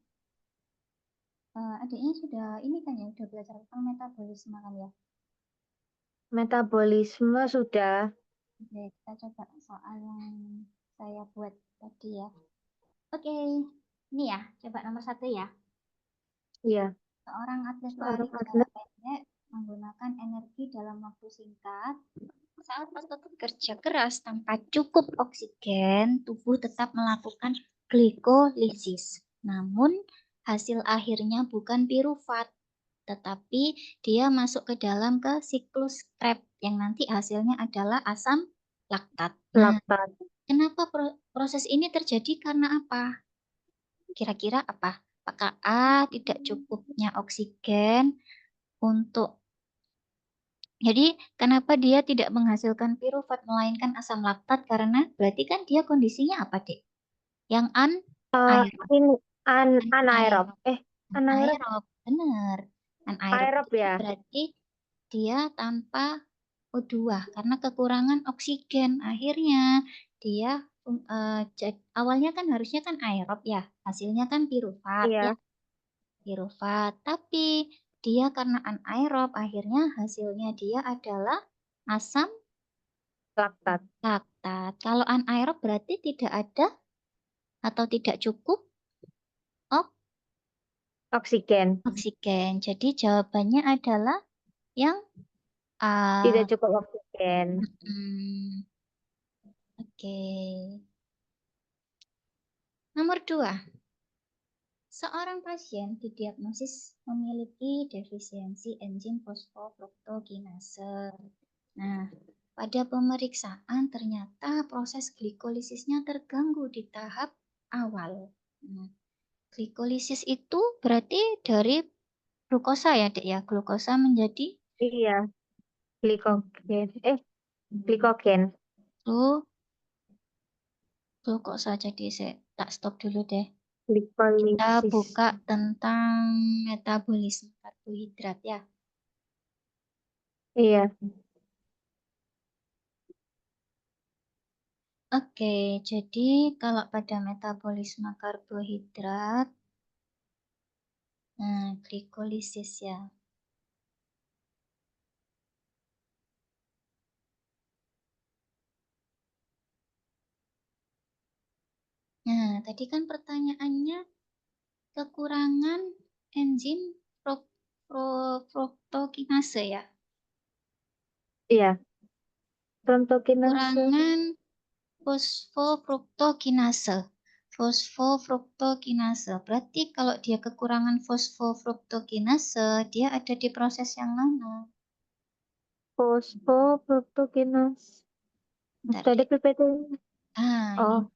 adiknya sudah ini kan ya, udah belajar tentang metabolisme kan ya. Metabolisme sudah, Oke, kita coba soal yang saya buat tadi ya. Oke, ini ya, coba nomor satu ya. iya. Seorang atlet lari Seorang jarak atlet, pendek menggunakan energi dalam waktu singkat. Saat otot bekerja keras tanpa cukup oksigen, tubuh tetap melakukan glikolisis. Namun, hasil akhirnya bukan pirufat, tetapi dia masuk ke dalam ke siklus Krebs yang nanti hasilnya adalah asam laktat. Nah, laktat. kenapa proses ini terjadi karena apa? Kira-kira apa? Apakah A, tidak cukupnya oksigen untuk, jadi kenapa dia tidak menghasilkan pirufat melainkan asam laktat? Karena berarti kan dia kondisinya apa, Dek? Yang anaerob. Ini anaerob. Anaerob. Anaerob, Anaerob, benar. Anaerob aerob itu ya. berarti dia tanpa O2 karena kekurangan oksigen. Akhirnya dia awalnya kan harusnya kan aerob ya, hasilnya kan pirufat ya, Iya, pirufat. Tapi dia karena anaerob, akhirnya hasilnya dia adalah asam laktat. laktat. Kalau anaerob berarti tidak ada atau tidak cukup Oksigen. oksigen. Jadi jawabannya adalah yang A. Tidak cukup oksigen. Hmm, oke. Nomor 2. Seorang pasien didiagnosis memiliki defisiensi enzim fosfofruktokinase. Nah, pada pemeriksaan ternyata proses glikolisisnya terganggu di tahap awal. Nah, glikolisis itu berarti dari glukosa ya, Dek ya. Glukosa menjadi Iya, glikogen. Glikogen. glukosa. Jadi saya tak stop dulu deh. Kita Glikolisis. buka tentang metabolisme karbohidrat ya. Iya. Oke, jadi kalau pada metabolisme karbohidrat, nah glikolisis ya. Nah, tadi kan pertanyaannya kekurangan enzim fruktokinase ya. Iya. Frontokinase. Kekurangan fosfofruktokinase. Fosfofruktokinase. Berarti kalau dia kekurangan fosfofruktokinase, dia ada di proses yang mana? Fosfofruktokinase. Bentar Tadi deh. PPT. Ini Oh,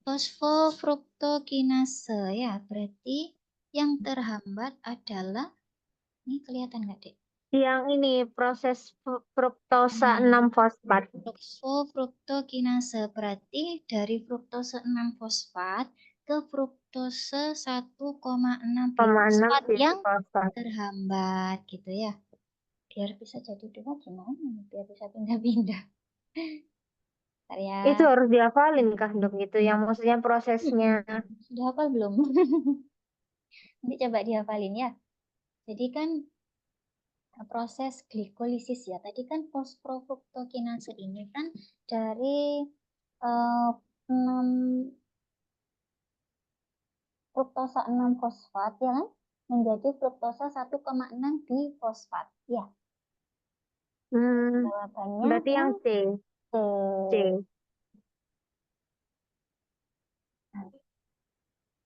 fosfofruktokinase ya. Berarti yang terhambat adalah, ini kelihatan nggak, Dek? yang ini proses fruktosa Nah, 6 fosfat. fosfofruktokinase berarti dari fruktose 6 fosfat ke fruktose 1,6 6 bifosfat yang fosfat. terhambat gitu ya. Biar bisa jadi dua gimana nih? Biar bisa pindah-pindah. Bentar ya. Itu harus dihafalin kah dok itu yang maksudnya prosesnya. Sudah hafal belum? Nanti coba dihafalin ya. Jadi kan proses glikolisis ya. Tadi kan fosfofruktokinase ini kan dari eh, 6 fruktosa 6 fosfat ya, kan, menjadi fruktosa 1,6 bifosfat. Ya. Hmm, Jawabannya berarti yang yang C. C. C.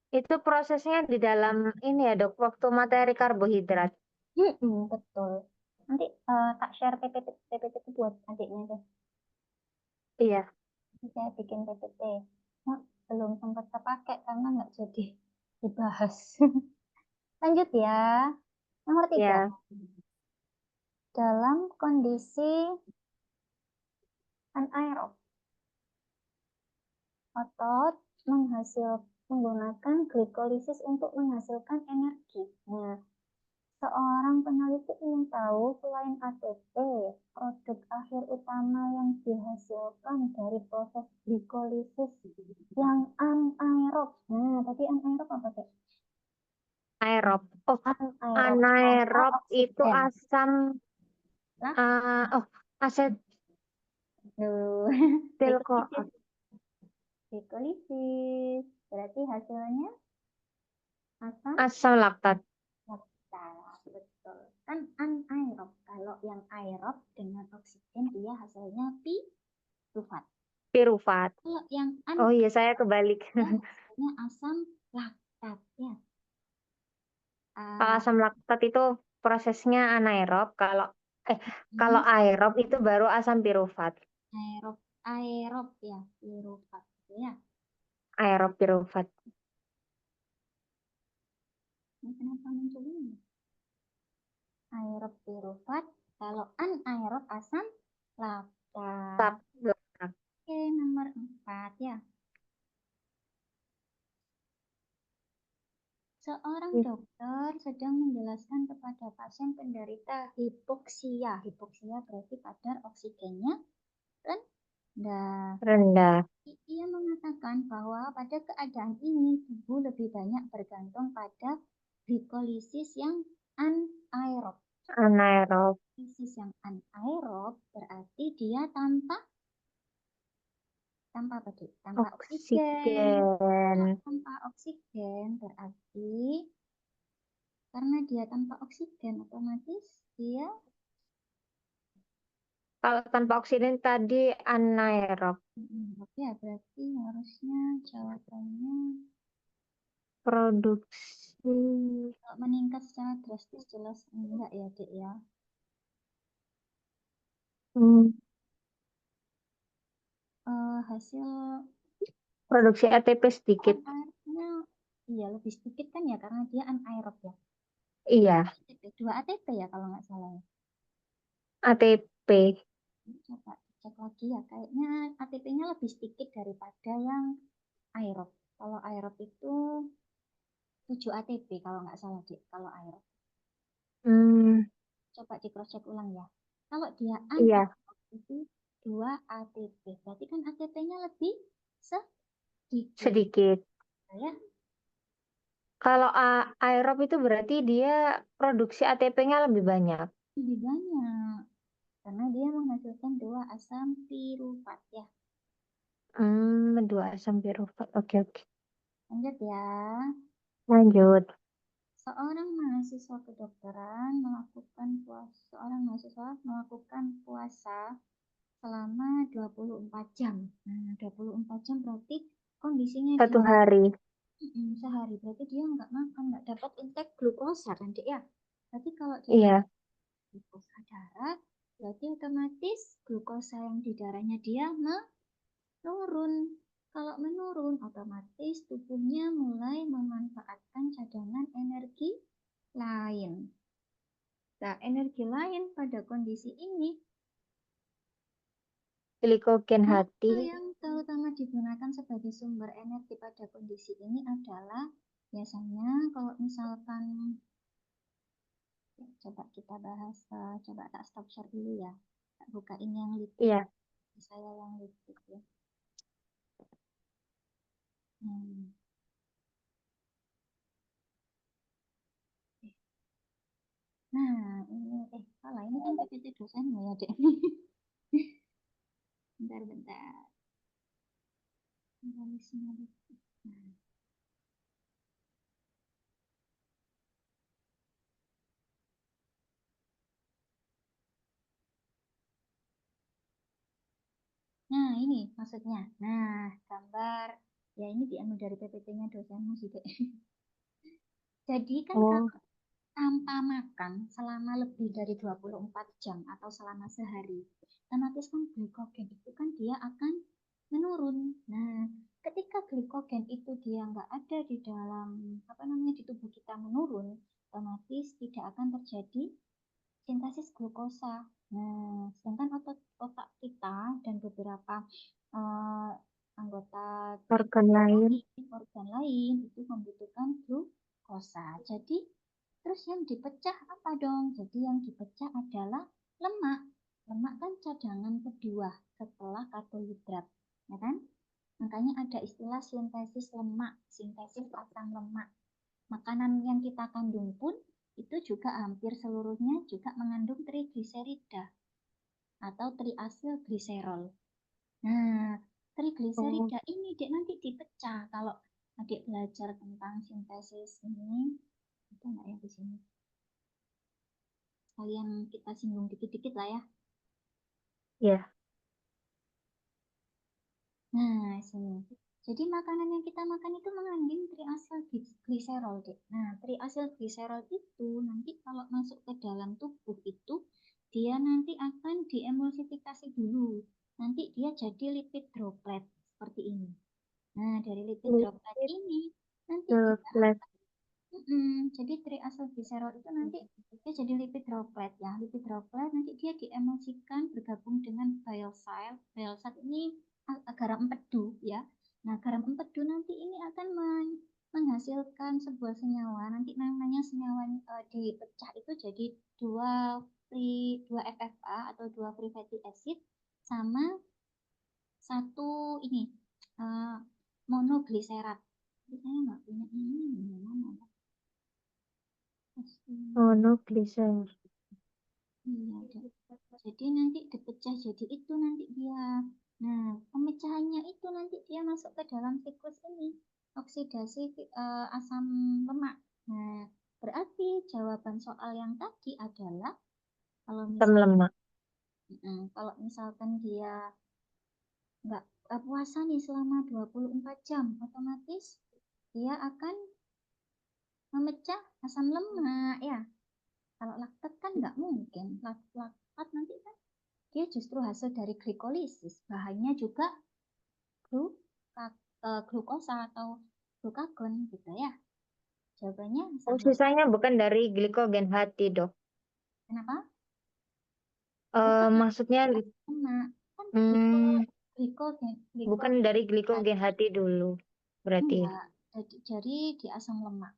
Itu prosesnya di dalam ini ya dok, waktu materi karbohidrat. Betul. Nanti tak share PPT itu buat adiknya deh. Iya, Saya bikin PPT. Nah, belum sempat terpakai karena nggak jadi dibahas. Lanjut ya. Nomor 3. ya. Dalam kondisi anaerob, otot menggunakan glikolisis untuk menghasilkan energi. Nah, seorang peneliti ingin tahu selain ATP, produk akhir utama yang dihasilkan dari proses glikolisis yang anaerob. Nah, tadi anaerob apa sih? Aerob. Oh, Anaerob tanpa anaerob itu oksigen. asam, Nah, oh, tuh. asetil-CoA. Glikolisis. Glikolisis. Berarti hasilnya asam Asam laktat. laktat. Betul. Kan anaerob. Kalau yang aerob dengan oksigen dia hasilnya pirufat. Pirufat. Kalau yang Oh iya, saya anaerob kebalik. dia hasilnya asam laktat ya. Kalau Ah, asam laktat itu prosesnya anaerob. Kalau hmm, aerob itu baru asam pirufat. aerob aerob ya pirufat ya. Aerob pirufat. Ini kenapa muncul ini? Aerob pirufat. Kalau anaerob asam laktat. Tap. Laktat. Oke, nomor 4 ya. Seorang dokter sedang menjelaskan kepada pasien penderita hipoksia. Hipoksia berarti kadar oksigennya rendah. Rendah. Ia mengatakan bahwa pada keadaan ini tubuh lebih banyak bergantung pada glikolisis yang anaerob. Anaerob. Glikolisis yang anaerob berarti dia tanpa tanpa apa tuh? Tanpa oksigen. Oksigen. Kalau tanpa oksigen berarti karena dia tanpa oksigen otomatis dia Kalau tanpa oksigen tadi anaerob. ya berarti harusnya jawabannya Produksi. meningkat secara drastis jelas enggak ya dek ya. Hmm, Hasil produksi ATP sedikit. anaerobnya iya lebih sedikit kan ya karena dia anaerob ya. Iya, ATP, 2 ATP ya kalau nggak salah ya. ATP. Coba cek lagi ya kayaknya ATP-nya lebih sedikit daripada yang aerob. Kalau aerob itu 7 ATP kalau nggak salah dek kalau aerob. Hmm, Coba di cross check ulang ya. Kalau dia iya, anaerob itu 2 ATP. Berarti kan ATP-nya lebih sedikit sedikit. ya. Kalau aerob itu berarti dia produksi ATP-nya lebih banyak. Lebih banyak karena dia menghasilkan 2 asam pirufat ya. Dua asam pirufat. Oke, oke. Lanjut ya. Lanjut. Seorang mahasiswa melakukan puasa selama 24 jam. Nah, 24 jam berarti kondisinya Satu dia hari. sehari. Berarti dia nggak makan, nggak dapat intake glukosa kan, Dek ya? Berarti kalau dia nggak Iya. glukosa darah, berarti otomatis glukosa yang di darahnya dia menurun. Kalau menurun, otomatis tubuhnya mulai memanfaatkan cadangan energi lain. Nah, energi lain pada kondisi ini Glikogen hati. yang terutama digunakan sebagai sumber energi pada kondisi ini adalah biasanya kalau misalkan coba kita bahas, coba tak stop share dulu ya. Tak bukain yang lipid, Iya. saya yang lipid ya. Hmm. Nah, ini salah ini kan PPT dosen ya, Dek. Bentar-bentar. Nah, Nah, ini maksudnya. Nah, gambar. Ya, ini diambil dari PPT-nya dosenmu sih, Dek. Jadi kan Oh, kalau tanpa makan selama lebih dari 24 jam atau selama sehari, otomatis kan glikogen itu kan dia akan menurun. Nah, ketika glikogen itu dia nggak ada di dalam apa namanya di tubuh kita menurun, otomatis tidak akan terjadi sintesis glukosa. Nah, sedangkan otak kita dan beberapa eh, anggota organ tubuh lain. lain, organ lain itu membutuhkan glukosa. Jadi, terus yang dipecah apa dong? Jadi yang dipecah adalah lemak. Lemak kan cadangan kedua setelah karbohidrat, ya kan? Makanya ada istilah sintesis lemak, sintesis asam lemak. Makanan yang kita kandung pun itu juga hampir seluruhnya juga mengandung trigliserida atau triasylgliserol. Nah, Oh, trigliserida ini dek nanti dipecah kalau adik belajar tentang sintesis ini. Itu enggak ya di sini? Sekalian kita singgung dikit-dikit lah ya. ya. Nah, sini. Jadi makanan yang kita makan itu mengandung triasylgliserol, Dek. Nah, triasylgliserol itu nanti kalau masuk ke dalam tubuh itu dia nanti akan diemulsifikasi dulu. Nanti dia jadi lipid droplet seperti ini. Nah, dari lipid droplet Lipid ini nanti dia droplet. jadi triacylglycerol itu nanti dia jadi lipid droplet ya. Lipid droplet nanti dia diemulsikan bergabung dengan bile salt. Bile salt ini garam empedu ya. Nah, garam empedu nanti ini akan menghasilkan sebuah senyawa. Nanti namanya senyawa dipecah itu jadi dua FFA atau dua free fatty acid sama satu ini uh, monogliserat. Tapi saya nggak punya ini mana. Monoglycer. Iya, jadi nanti dipecah jadi itu nanti dia. Nah, pemecahannya itu nanti dia masuk ke dalam siklus ini, oksidasi asam lemak. Nah, berarti jawaban soal yang tadi adalah kalau Asam misal lemak. kalau misalkan dia nggak puasa nih selama 24 jam, otomatis dia akan memecah asam lemak ya. Kalau laktat kan nggak mungkin. Laktat nanti kan dia justru hasil dari glikolisis. Bahannya juga glukosa atau glukagon gitu ya. Jawabannya Oh, sama. sisanya bukan dari glikogen hati, dok. Kenapa? Bukan Maksudnya, sama. Kan hmm, glikogen, bukan dari glikogen hati hati dulu. Berarti. enggak. Jadi di asam lemak.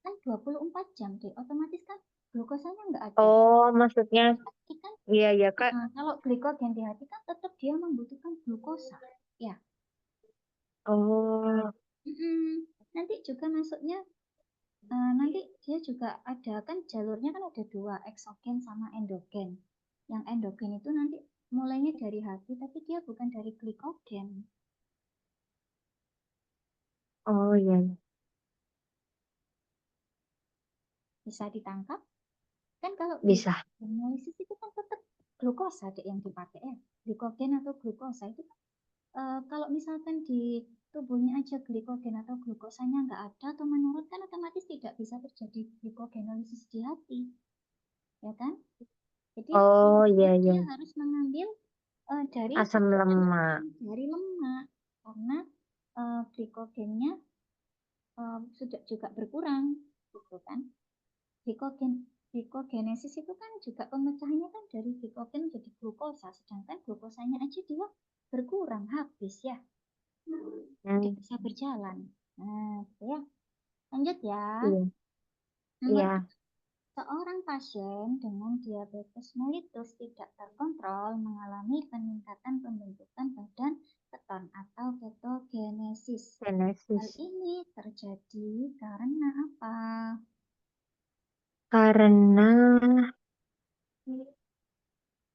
Kan 24 jam deh. Otomatis kan glukosanya enggak ada. Oh, maksudnya, Tapi kan iya, ya, Kak. kalau glikogen di hati kan tetap dia membutuhkan glukosa. Ya. Oh, Nanti juga masuknya nanti dia juga ada kan jalurnya kan ada dua, eksogen sama endogen. Yang endogen itu nanti mulainya dari hati, tapi dia bukan dari glikogen. oh, iya. Bisa ditangkap? Kan kalau Bisa. glikogenolysis itu kan tetap glukosa deh yang dipakai ya. Glikogen atau glukosa itu kan kalau misalkan di tubuhnya aja glikogen atau glukosanya nggak ada atau menurun kan otomatis tidak bisa terjadi glikogenolysis di hati, ya kan? Jadi Oh, iya, nantinya iya. dia harus mengambil dari Asam lemak. dari lemak karena glikogennya sudah juga berkurang gitu kan. Glikogen glikogenesis itu kan juga pemecahannya kan dari glikogen jadi glukosa, sedangkan glukosanya aja dia berkurang habis ya, tidak Hmm, bisa berjalan. Nah, gitu ya. Lanjut ya. iya. Nomor Iya. seorang pasien dengan diabetes mellitus tidak terkontrol mengalami peningkatan pembentukan badan keton atau ketogenesis. Hal Genesis. ini terjadi karena apa? Karena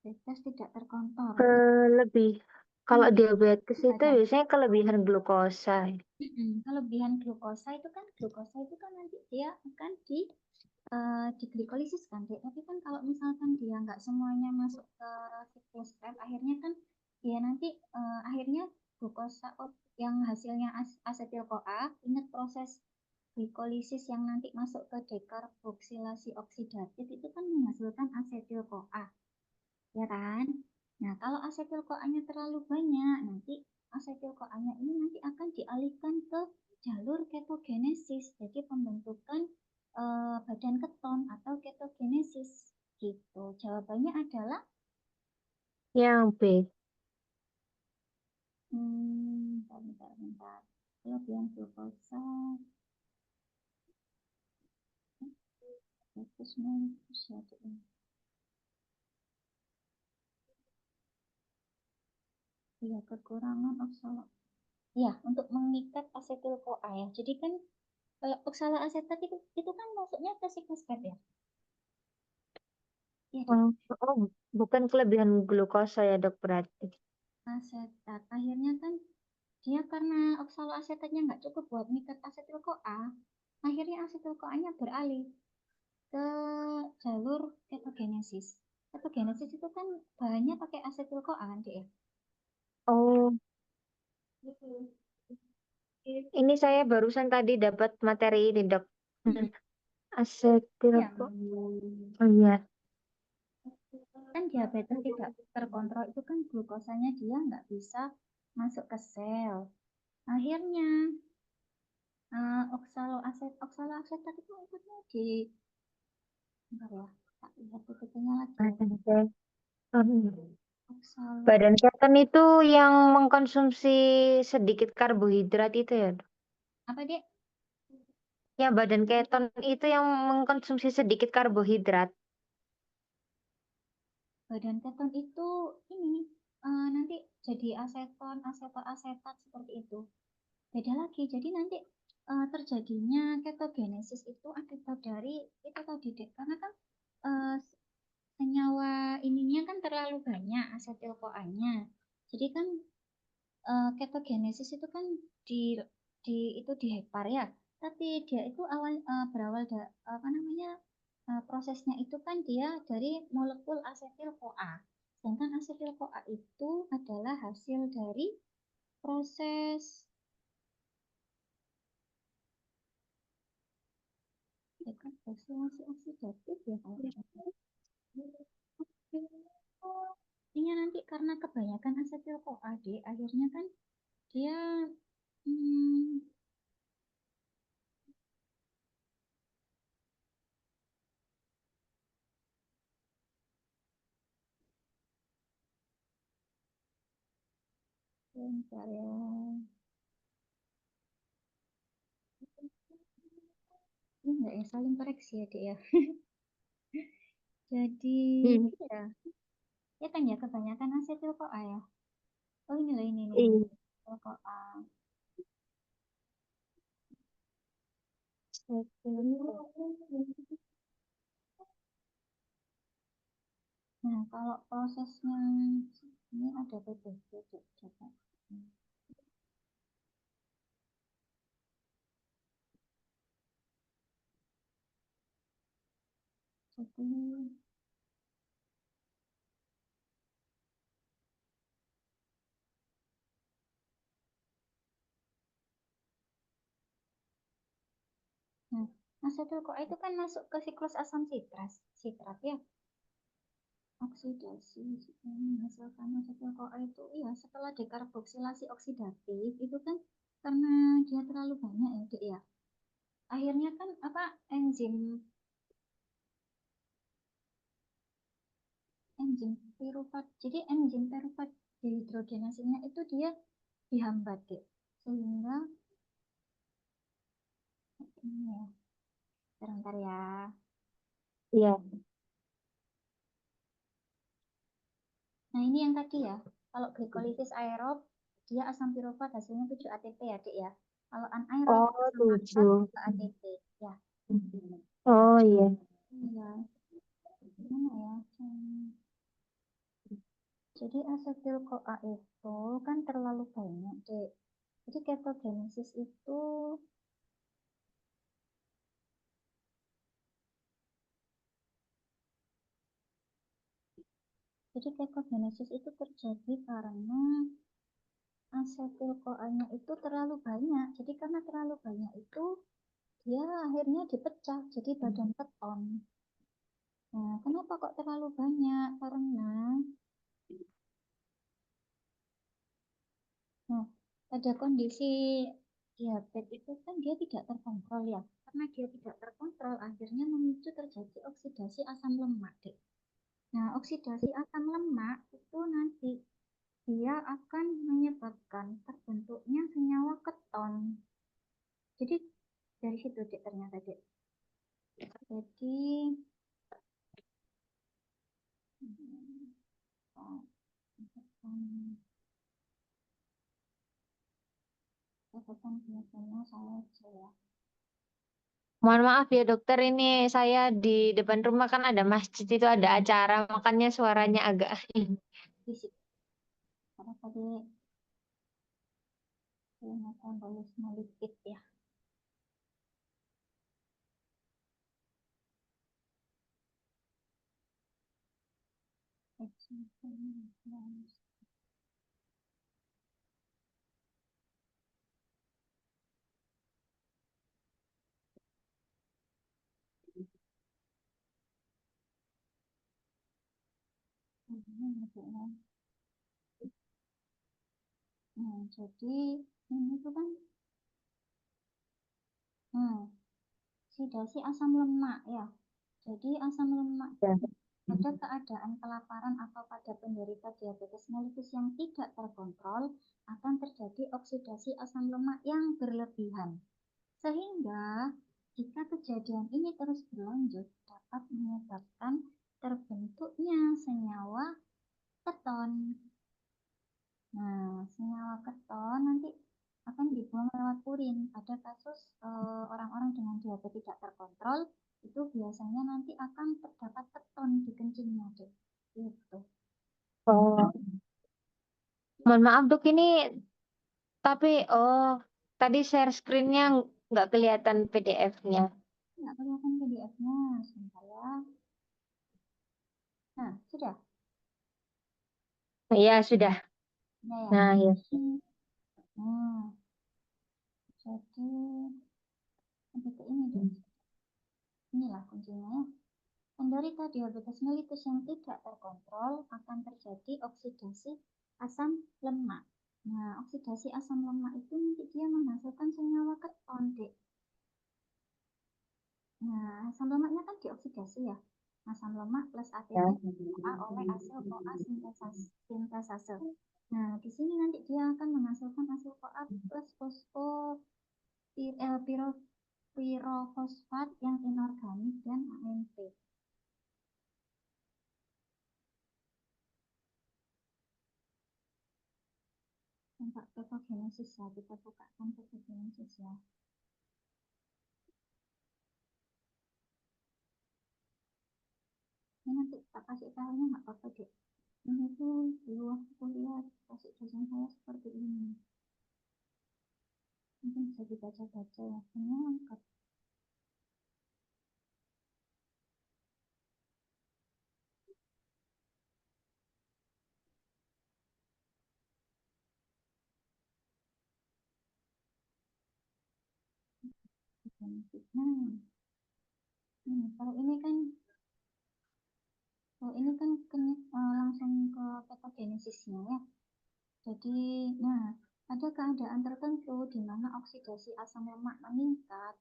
Diabetes tidak terkontrol. lebih, kalau Peningkatan diabetes itu badan. biasanya kelebihan glukosa. Kelebihan glukosa itu kan nanti dia akan diglikolisis kan, Dek. Tapi kan kalau misalkan dia nggak semuanya masuk ke siklus Krebs, akhirnya kan Ya nanti akhirnya glukosa yang hasilnya asetil-CoA, ingat proses glikolisis yang nanti masuk ke dekarboksilasi oksidatif itu kan menghasilkan asetil-CoA, ya kan? Nah, kalau asetil-CoA-nya terlalu banyak, nanti asetil-CoA-nya ini nanti akan dialihkan ke jalur ketogenesis, jadi pembentukan badan keton atau ketogenesis gitu. Jawabannya adalah Yang B. bentar. Kelebihan glukosa 191. Ya, kekurangan oksala. Ya, untuk mengikat asetil CoA ya. Jadi kan kalau oksala asetat itu kan masuknya ke siklus fat ya. Iya, Dek. Oh, oh, bukan kelebihan glukosa ya dok berarti. Asetat. Akhirnya kan dia karena oksala asetatnya nggak cukup buat mengikat asetil CoA, akhirnya asetil CoA-nya beralih ke jalur ketogenesis. Ketogenesis itu kan bahannya pakai asetil CoA kan, Dek ya. Oh, Gitu. ini saya barusan tadi dapat materi ini dok. Mm-mm. Asetil Ya, kok. Oh iya. kan diabetes tidak terkontrol itu kan glukosanya dia nggak bisa masuk ke sel. Akhirnya oksaloasetat itu ikutnya di bentar ya, tak lihat titiknya lagi ya. Badan keton. Oksalo Badan keton itu yang mengkonsumsi sedikit karbohidrat itu ya dok? apa dia? Ya badan keton itu yang mengkonsumsi sedikit karbohidrat. Badan keton itu ini nanti jadi aseton, asetat seperti itu. Beda lagi. Jadi nanti terjadinya ketogenesis itu akibat dari itu tadi deh. Karena kan eh, senyawa ininya kan terlalu banyak asetil CoA-nya. Jadi kan ketogenesis itu kan di itu di hepar ya. Tapi dia itu berawal apa namanya prosesnya itu kan dia dari molekul asetil CoA. Sedangkan asetil CoA itu adalah hasil dari proses dekarboksilasi oksidatif ya kalau nggak salah. Artinya nanti karena kebanyakan asetil CoA akhirnya kan dia hmm, bentar ya. Ini enggak ya saling koreksi ya, Dek ya. Jadi Hmm. ya, ya kan ya kebanyakan asetil CoA ya. Oh ini loh ini. Iya. Asetil CoA. Nah, kalau prosesnya ini ada PPB, Dek, coba. Jadi, nah, asetil CoA itu kan masuk ke siklus asam sitrat ya. Oksidasi menghasilkan asetil CoA itu iya setelah dekarboksilasi oksidatif itu kan karena dia terlalu banyak ya Dek ya. Akhirnya kan apa enzim pirufat. Jadi enzim pirufat dehidrogenasinya itu dia dihambat Dek. Sehingga ini ya, bentar ya. Iya. Nah, ini yang tadi ya. Kalau glikolisis aerob dia asam pirufat hasilnya 7 ATP ya Dek ya. Kalau anaerob Oh, asam laktat 7. 2 ATP ya. Oh iya. Iya, gimana ya? Jadi asetil CoA itu kan terlalu banyak, Dek. Jadi ketogenesis itu Jadi ketogenesis itu terjadi karena asetil-CoA-nya itu terlalu banyak. Jadi karena terlalu banyak itu dia akhirnya dipecah jadi badan keton. Nah, kenapa kok terlalu banyak? Karena pada kondisi diabetes itu kan dia tidak terkontrol ya. Karena dia tidak terkontrol, akhirnya memicu terjadi oksidasi asam lemak, Dek. Nah, oksidasi asam lemak itu nanti dia akan menyebabkan terbentuknya senyawa keton. Jadi dari situ, Dek, ternyata, Dek. Jadi catatan biasanya saya aja ya. Mohon maaf ya dokter, ini saya di depan rumah kan ada masjid itu ada acara, makanya suaranya agak Fisik. Karena tadi saya metabolisme lipid ya. Nah, jadi ini tuh kan oksidasi asam lemak ya. Jadi asam lemak Ya. pada keadaan kelaparan atau pada penderita diabetes mellitus yang tidak terkontrol akan terjadi oksidasi asam lemak yang berlebihan. Sehingga jika kejadian ini terus berlanjut dapat menyebabkan terbentuknya senyawa keton. Nah, senyawa keton nanti akan dibuang lewat urin. Pada kasus orang-orang dengan diabetes tidak terkontrol, itu biasanya nanti akan terdapat keton di kencingnya, deh. Gitu. Oh, mohon maaf dok, ini tapi tadi share screen-nya nggak kelihatan PDF-nya. Nggak kelihatan PDF-nya, sebentar ya. Nah, sudah. Iya sudah. Sudah ya. Nah ya. Nah, jadi lebih ke ini deh. Inilah kuncinya ya. Penderita diabetes mellitus yang tidak terkontrol akan terjadi oksidasi asam lemak. Nah, oksidasi asam lemak itu nanti dia menghasilkan senyawa keton, Dek. Nah, asam lemaknya kan dioksidasi ya. Asam lemak plus ATP Ya. CoA oleh asil CoA sintesase. Nah, di sini nanti dia akan menghasilkan asil CoA plus pirofosfat yang inorganik dan AMP. Tempat ketogenesis ya, kita bukakan ketogenesis ya. Ini nanti tak kasih tahunya nggak apa-apa deh. Ini tuh di waktu kuliah kasih dosen saya seperti ini. Mungkin bisa dibaca-baca ya. Ini lengkap. Nah, kalau ini kan langsung ke patogenesisnya ya. Jadi, nah, ada keadaan tertentu di mana oksidasi asam lemak meningkat.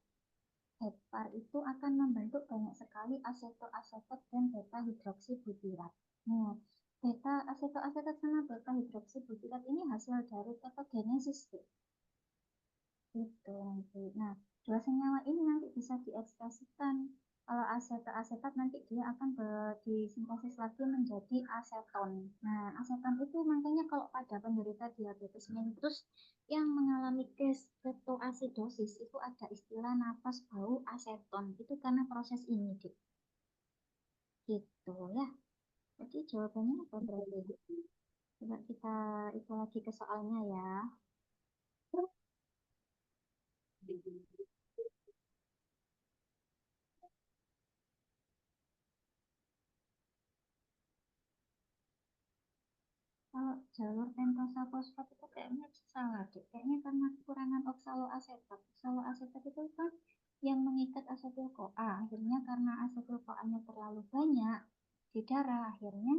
Hepar itu akan membentuk banyak sekali asetoasetat dan beta hidroksibutirat. Nah, beta asetoasetat sama beta hidroksibutirat ini hasil dari ketogenesis, deh. Gitu nanti. Nah, dua senyawa ini nanti bisa diekspresikan. Kalau asetoasetat nanti dia akan disintesis lagi menjadi aseton. Nah, aseton itu makanya kalau pada penderita diabetes mellitus yang mengalami ketoasidosis itu ada istilah napas bau aseton. Itu karena proses ini, Dik. Gitu ya. Jadi jawabannya apa berarti? Coba kita itu lagi ke soalnya ya. jalur pentosa fosfat itu kayaknya salah deh. Kayaknya karena kekurangan oksaloasetat. Oksaloasetat itu kan yang mengikat asetil-CoA. Akhirnya karena asetil-CoA-nya terlalu banyak di darah, akhirnya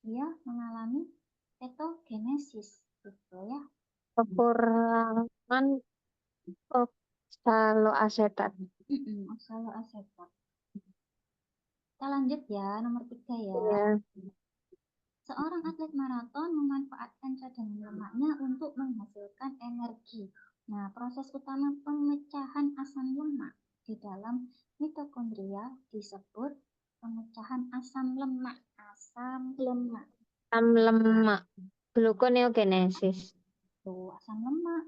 dia mengalami ketogenesis gitu ya. Kekurangan oksaloasetat. Oksaloasetat. Kita lanjut ya, nomor 3 ya. Iya. Seorang atlet maraton memanfaatkan cadangan lemaknya untuk menghasilkan energi. Nah, proses utama pemecahan asam lemak di dalam mitokondria disebut pemecahan asam lemak. Asam lemak. Asam lemak. Gluconeogenesis. Tuh, asam lemak.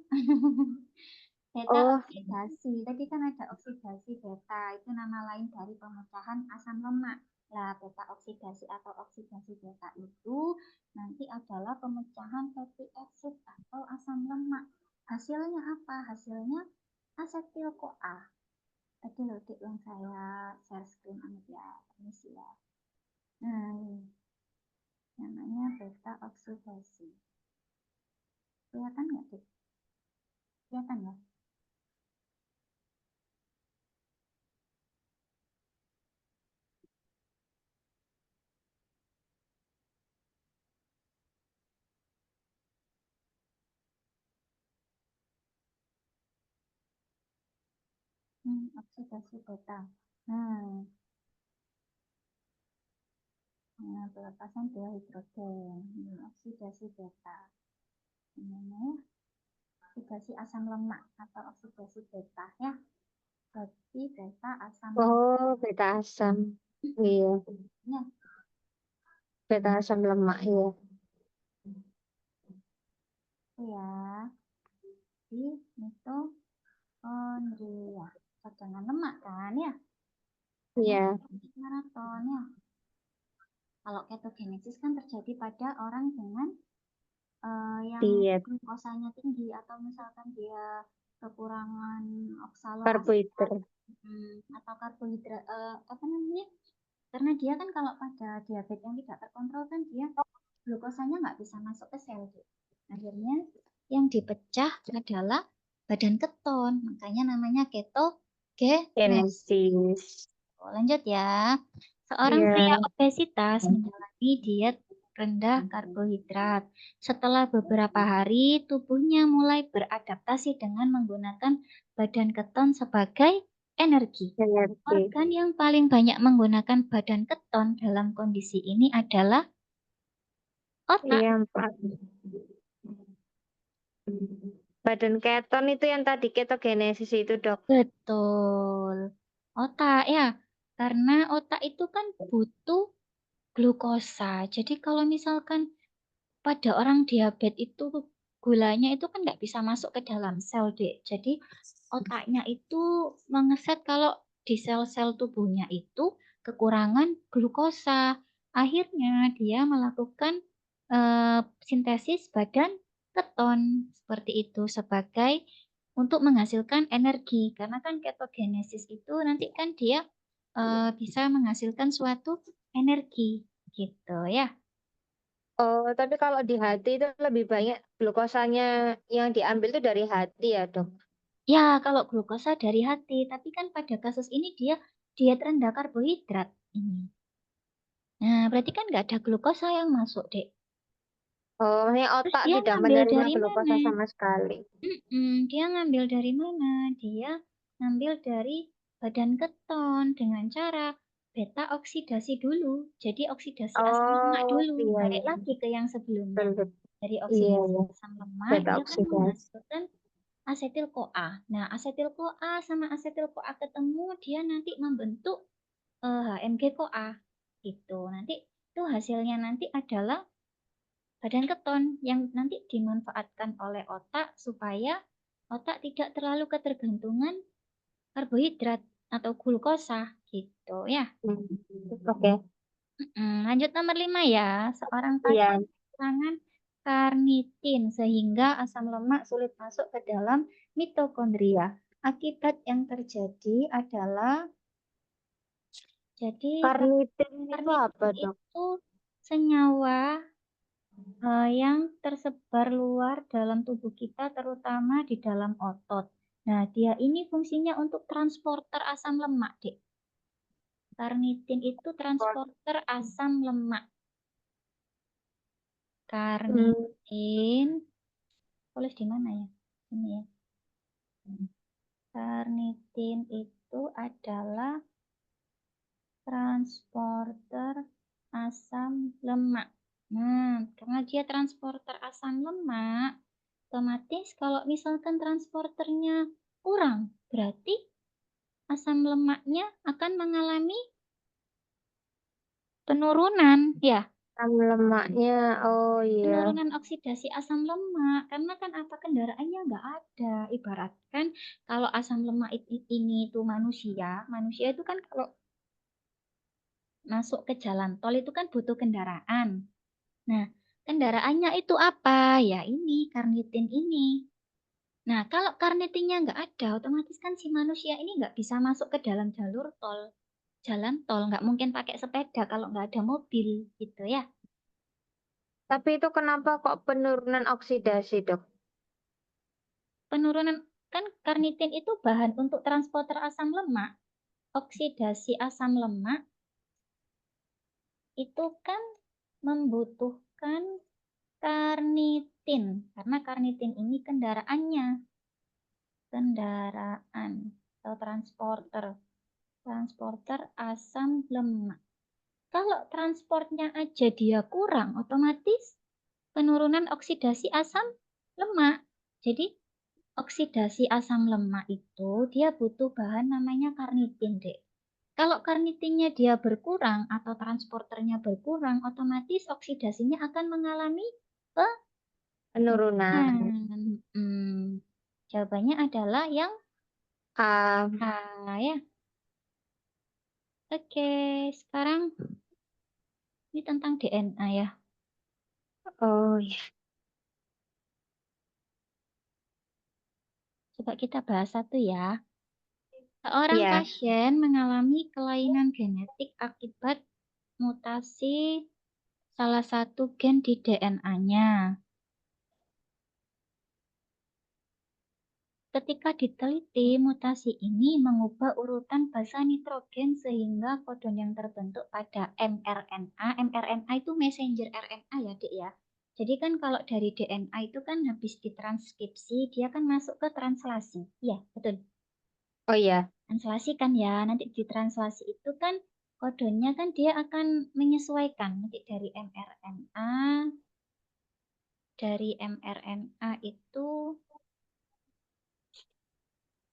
Beta Oh, oksidasi. Tadi kan ada oksidasi beta. Itu nama lain dari pemecahan asam lemak. Nah, beta oksidasi atau oksidasi beta itu nanti adalah pemecahan fatty acid atau asam lemak. Hasilnya apa? Hasilnya asetil-CoA. Tadi loh yang saya share screen ya. Permisi ya. Nah, ini namanya beta oksidasi. Kelihatan nggak, Dik? Kelihatan ya? Oksidasi beta. Nah, pelepasan dihidrogen. Oksidasi beta. Namanya oksidasi asam lemak atau oksidasi beta ya. Berarti beta asam lemak. oh, beta asam. Iya, Ya, beta asam lemak. Iya. itu ya. Di mitokondria. Cadangan lemak kan ya. Karena Iya. maraton ya. Kalau ketogenesis kan terjadi pada orang dengan yang Diet. glukosanya tinggi atau misalkan dia kekurangan oksaloasetat Karbohidrat. atau karbohidrat apa namanya? Karena dia kan kalau pada diabetes yang tidak terkontrol kan dia glukosanya nggak bisa masuk ke sel. Akhirnya yang dipecah adalah badan keton, makanya namanya ketogenesis. Genesis. Lanjut ya. Seorang pria Iya. obesitas menjalani diet rendah karbohidrat. Setelah beberapa hari, tubuhnya mulai beradaptasi dengan menggunakan badan keton sebagai energi. Energi. Organ yang paling banyak menggunakan badan keton dalam kondisi ini adalah otak. Iya, Pak. Badan keton itu yang tadi ketogenesis itu, Dok. Betul. Otak ya. Karena otak itu kan butuh glukosa. Jadi kalau misalkan pada orang diabetes itu gulanya itu kan nggak bisa masuk ke dalam sel, Dek. Jadi otaknya itu mengeset kalau di sel-sel tubuhnya itu kekurangan glukosa. Akhirnya dia melakukan sintesis badan keton seperti itu sebagai untuk menghasilkan energi. Karena kan ketogenesis itu nanti kan dia bisa menghasilkan suatu energi gitu ya. Oh, tapi kalau di hati itu lebih banyak glukosanya yang diambil itu dari hati ya, Dok. Ya, kalau glukosa dari hati, tapi kan pada kasus ini dia diet rendah karbohidrat ini. Nah, berarti kan nggak ada glukosa yang masuk, Dek. Oh, maksudnya Terus otak dia tidak ngambil menerima dari glukosa mana? sama sekali. Dia ngambil dari mana? Dia ngambil dari badan keton dengan cara beta oksidasi dulu. Jadi oksidasi asam lemak Oh, dulu. iya, Balik iya. lagi ke yang sebelumnya. Betul. Dari Iya, oksidasi iya. asam lemak, Beta dia kan oksidasi. menghasilkan asetil-CoA. Nah, asetil-CoA sama asetil-CoA ketemu, dia nanti membentuk HMG-CoA. Gitu. Nanti itu hasilnya nanti adalah badan keton yang nanti dimanfaatkan oleh otak supaya otak tidak terlalu ketergantungan karbohidrat atau glukosa gitu ya. Oke. Lanjut nomor 5 ya. Seorang pasien Iya. kekurangan karnitin sehingga asam lemak sulit masuk ke dalam mitokondria. Akibat yang terjadi adalah jadi Karnitin itu karnitin apa, Dok? itu senyawa Yang tersebar luar dalam tubuh kita terutama di dalam otot. Nah, dia ini fungsinya untuk transporter asam lemak, Dek. Karnitin itu transporter asam lemak. Hmm, Karnitin, tulis di mana ya? Ini ya. Karnitin itu adalah transporter asam lemak. Nah, karena dia transporter asam lemak, otomatis kalau misalkan transporternya kurang, berarti asam lemaknya akan mengalami penurunan, ya. asam lemaknya, oh iya. Penurunan oksidasi asam lemak, karena kan apa kendaraannya nggak ada. Ibaratkan kalau asam lemak ini itu manusia itu kan kalau masuk ke jalan tol itu kan butuh kendaraan. Nah, kendaraannya itu apa? Ya ini, karnitin ini. Nah, kalau karnitinnya nggak ada, otomatis kan si manusia ini nggak bisa masuk ke dalam jalur tol. Jalan tol, nggak mungkin pakai sepeda kalau nggak ada mobil, gitu ya. Tapi itu kenapa kok penurunan oksidasi, Dok? Penurunan, kan karnitin itu bahan untuk transporter asam lemak. Oksidasi asam lemak itu kan membutuhkan karnitin, karena karnitin ini kendaraan atau transporter asam lemak. Kalau transportnya aja dia kurang, otomatis penurunan oksidasi asam lemak. Jadi oksidasi asam lemak itu dia butuh bahan namanya karnitin, Dek. Kalau karnitinnya dia berkurang atau transporternya berkurang, otomatis oksidasinya akan mengalami Penurunan. penurunan. Jawabannya adalah yang Ah, A ya. Oke, sekarang ini tentang DNA ya. oh iya. Coba kita bahas satu ya. Seorang Iya. pasien mengalami kelainan genetik akibat mutasi salah satu gen di DNA-nya. Ketika diteliti, mutasi ini mengubah urutan basa nitrogen sehingga kodon yang terbentuk pada mRNA. mRNA itu messenger RNA ya, Dek ya. Jadi kan kalau dari DNA itu kan habis ditranskripsi, dia kan masuk ke translasi. Iya, betul. Oh iya. Translasi kan ya, nanti di translasi itu kan kodonnya kan dia akan menyesuaikan nanti dari mRNA itu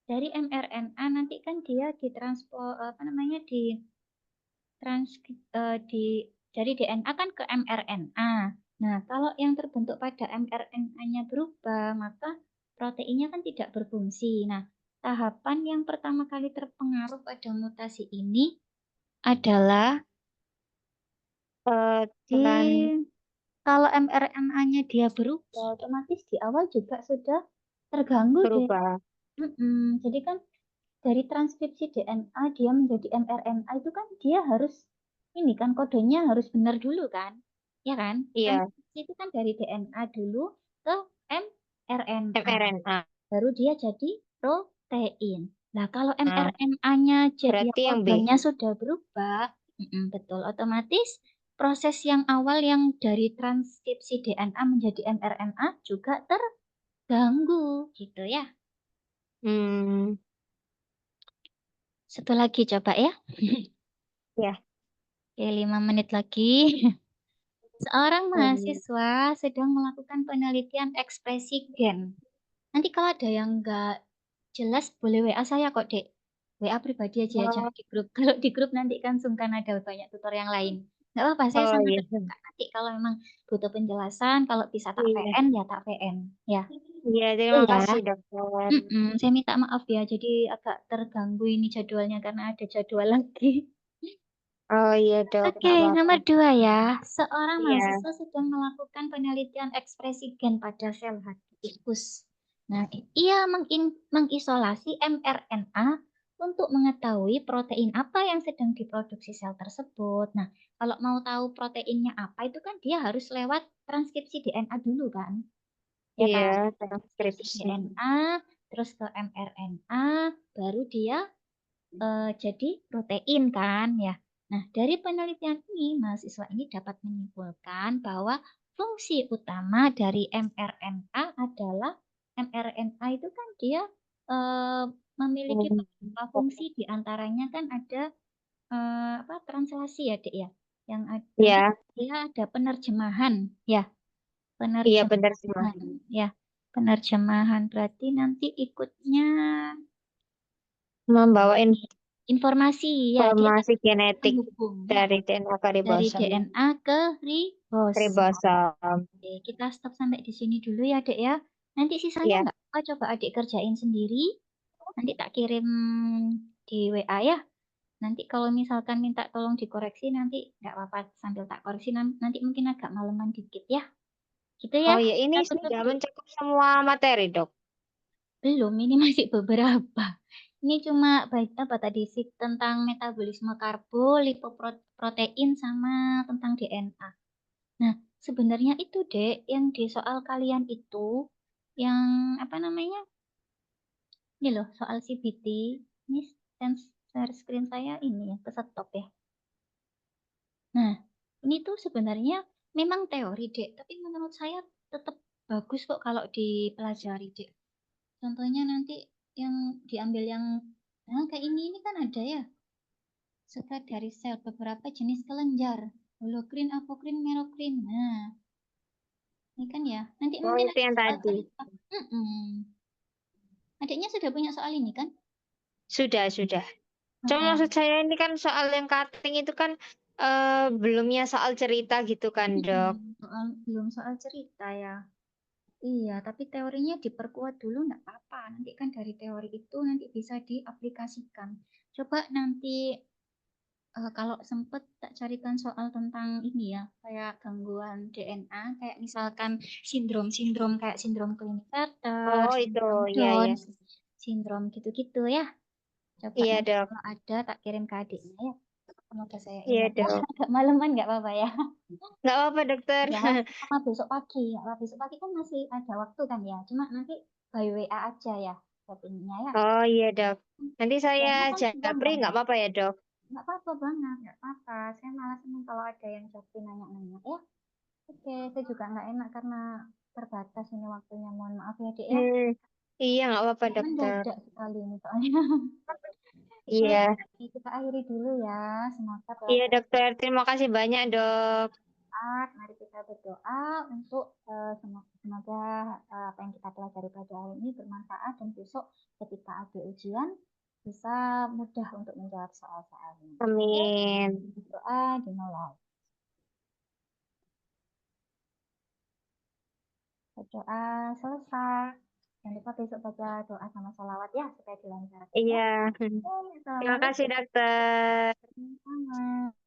dari mRNA nanti kan dia ditransport apa namanya dari DNA kan ke mRNA. Nah, kalau yang terbentuk pada mRNA-nya berubah, maka proteinnya kan tidak berfungsi. Nah, tahapan yang pertama kali terpengaruh pada mutasi ini adalah di Selain kalau mRNA-nya dia berubah, otomatis di awal juga sudah terganggu deh. berubah. Jadi kan dari transkripsi DNA dia menjadi mRNA itu kan dia harus ini kan kodenya harus benar dulu kan, ya kan? Iya. Transkripsi itu kan dari DNA dulu ke mRNA, mRNA. baru dia jadi protein. Nah, kalau mRNA-nya jadi Berarti yang B. kodenya sudah berubah, betul, otomatis proses yang awal yang dari transkripsi DNA menjadi mRNA juga terganggu, gitu ya. Hmm. Satu lagi coba ya. Ya. Oke, 5 menit lagi. Seorang Hmm. mahasiswa sedang melakukan penelitian ekspresi gen. Nanti kalau ada yang nggak jelas, boleh WA saya kok, Dek. WA pribadi aja ya, jangan Oh, di grup. Kalau di grup nanti kan sungkan ada banyak tutor yang lain. Nggak apa-apa, saya oh sangat iya. terbuka. Nanti kalau memang butuh penjelasan, kalau bisa tak Iya. VN, ya tak VN. Ya, Iya, itu terima ya. kasih, Dokter. Saya minta maaf ya, jadi agak terganggu ini jadwalnya karena ada jadwal lagi. Oh iya, Dok, Oke, nggak apa-apa. nomor 2 ya. Seorang Iya. mahasiswa sedang melakukan penelitian ekspresi gen pada sel hati tikus. Nah, ia mengisolasi mRNA untuk mengetahui protein apa yang sedang diproduksi sel tersebut. Nah, kalau mau tahu proteinnya apa itu kan dia harus lewat transkripsi DNA dulu kan, ya Iya, kan? Transkripsi transkripsi. DNA, terus ke mRNA, baru dia jadi protein kan ya. Nah, dari penelitian ini mahasiswa ini dapat menyimpulkan bahwa fungsi utama dari mRNA adalah mRNA itu kan dia eh, memiliki Hmm. beberapa fungsi, di antaranya kan ada apa translasi ya, Dek ya. Yang nanti Iya, dia ada penerjemahan ya, iya benar sih, penerjemahan ya. Penerjemahan berarti nanti ikutnya membawa informasi ya, dia kan informasi genetik penghubung ya, dari DNA ke dari ribosom. DNA ke ribosom. Ribosom. Oke, kita stop sampai di sini dulu ya, Dek ya. Nanti sisanya Iya. nggak apa, coba adik kerjain sendiri. Nanti tak kirim di WA ya. Nanti kalau misalkan minta tolong dikoreksi, nanti nggak apa-apa sambil tak koreksi. Nanti mungkin agak maleman dikit ya. Gitu ya. Oh ya, ini Kita tutup sudah dulu. mencakup semua materi, Dok. Belum, ini masih beberapa. Ini cuma baik apa tadi sih tentang metabolisme karbo, lipoprotein sama tentang DNA. Nah, sebenarnya itu, Dek, yang di soal kalian itu yang apa namanya? Ini loh, soal CBT. Ini share screen saya ini ya, ke stop ya. Nah, ini tuh sebenarnya memang teori, Dek, tapi menurut saya tetap bagus kok kalau dipelajari, Dek. Contohnya nanti yang diambil yang nah kayak ini kan ada ya. Sekat dari sel beberapa jenis kelenjar. Holokrin, apokrin, merokrin. Nah, ini kan ya. Nanti Oh, mungkin itu ada yang soal tadi. cerita. Adiknya sudah punya soal ini kan? Sudah. Cuma Heeh. maksud saya ini kan soal yang cutting itu kan belumnya soal cerita gitu kan, Dok. Belum soal cerita ya. Iya, tapi teorinya diperkuat dulu nggak apa-apa. Nanti kan dari teori itu nanti bisa diaplikasikan. Coba nanti kalau sempet tak carikan soal tentang ini ya, kayak gangguan DNA, kayak misalkan sindrom-sindrom kayak sindrom Klinefelter, Oh, itu. sindrom Iya, Down, iya. sindrom gitu-gitu ya. Coba Iya, nanti Dok. kalau ada tak kirim ke adiknya ya. Semoga saya Iya, ingat. Ya, Dok. agak maleman nggak apa-apa ya. Nggak apa-apa, dokter. Ya, sama besok pagi. Ya, besok pagi kan masih ada waktu kan ya. Cuma nanti by WA aja ya, chattingnya ya. Oh iya, Dok. Nanti saya Kayaknya kan sudah japri nggak banyak. apa-apa ya, Dok? Nggak apa-apa banget, nggak apa-apa. Saya malah senang kalau ada yang jadi nanya-nanya ya. Oke, saya juga nggak enak karena terbatas ini waktunya. Mohon maaf ya, Dek ya. Hmm, iya, nggak apa-apa, dokter. Mendadak sekali ini soalnya. Oke, Iya. kita akhiri dulu ya. Semoga Iya, pelajaran dokter. Terima kasih banyak, Dok. bermanfaat. Mari kita berdoa untuk semoga apa yang kita pelajari pada hari ini bermanfaat dan besok ketika ada ujian bisa mudah untuk menjawab soal-soalnya. Oke, Amin. doa dimulai. Berdoa selesai. Jangan lupa besok baca doa sama salawat ya supaya dilancarkan ya. Iya. Oke, Terima kasih, assalamualaikum. dokter. Sama.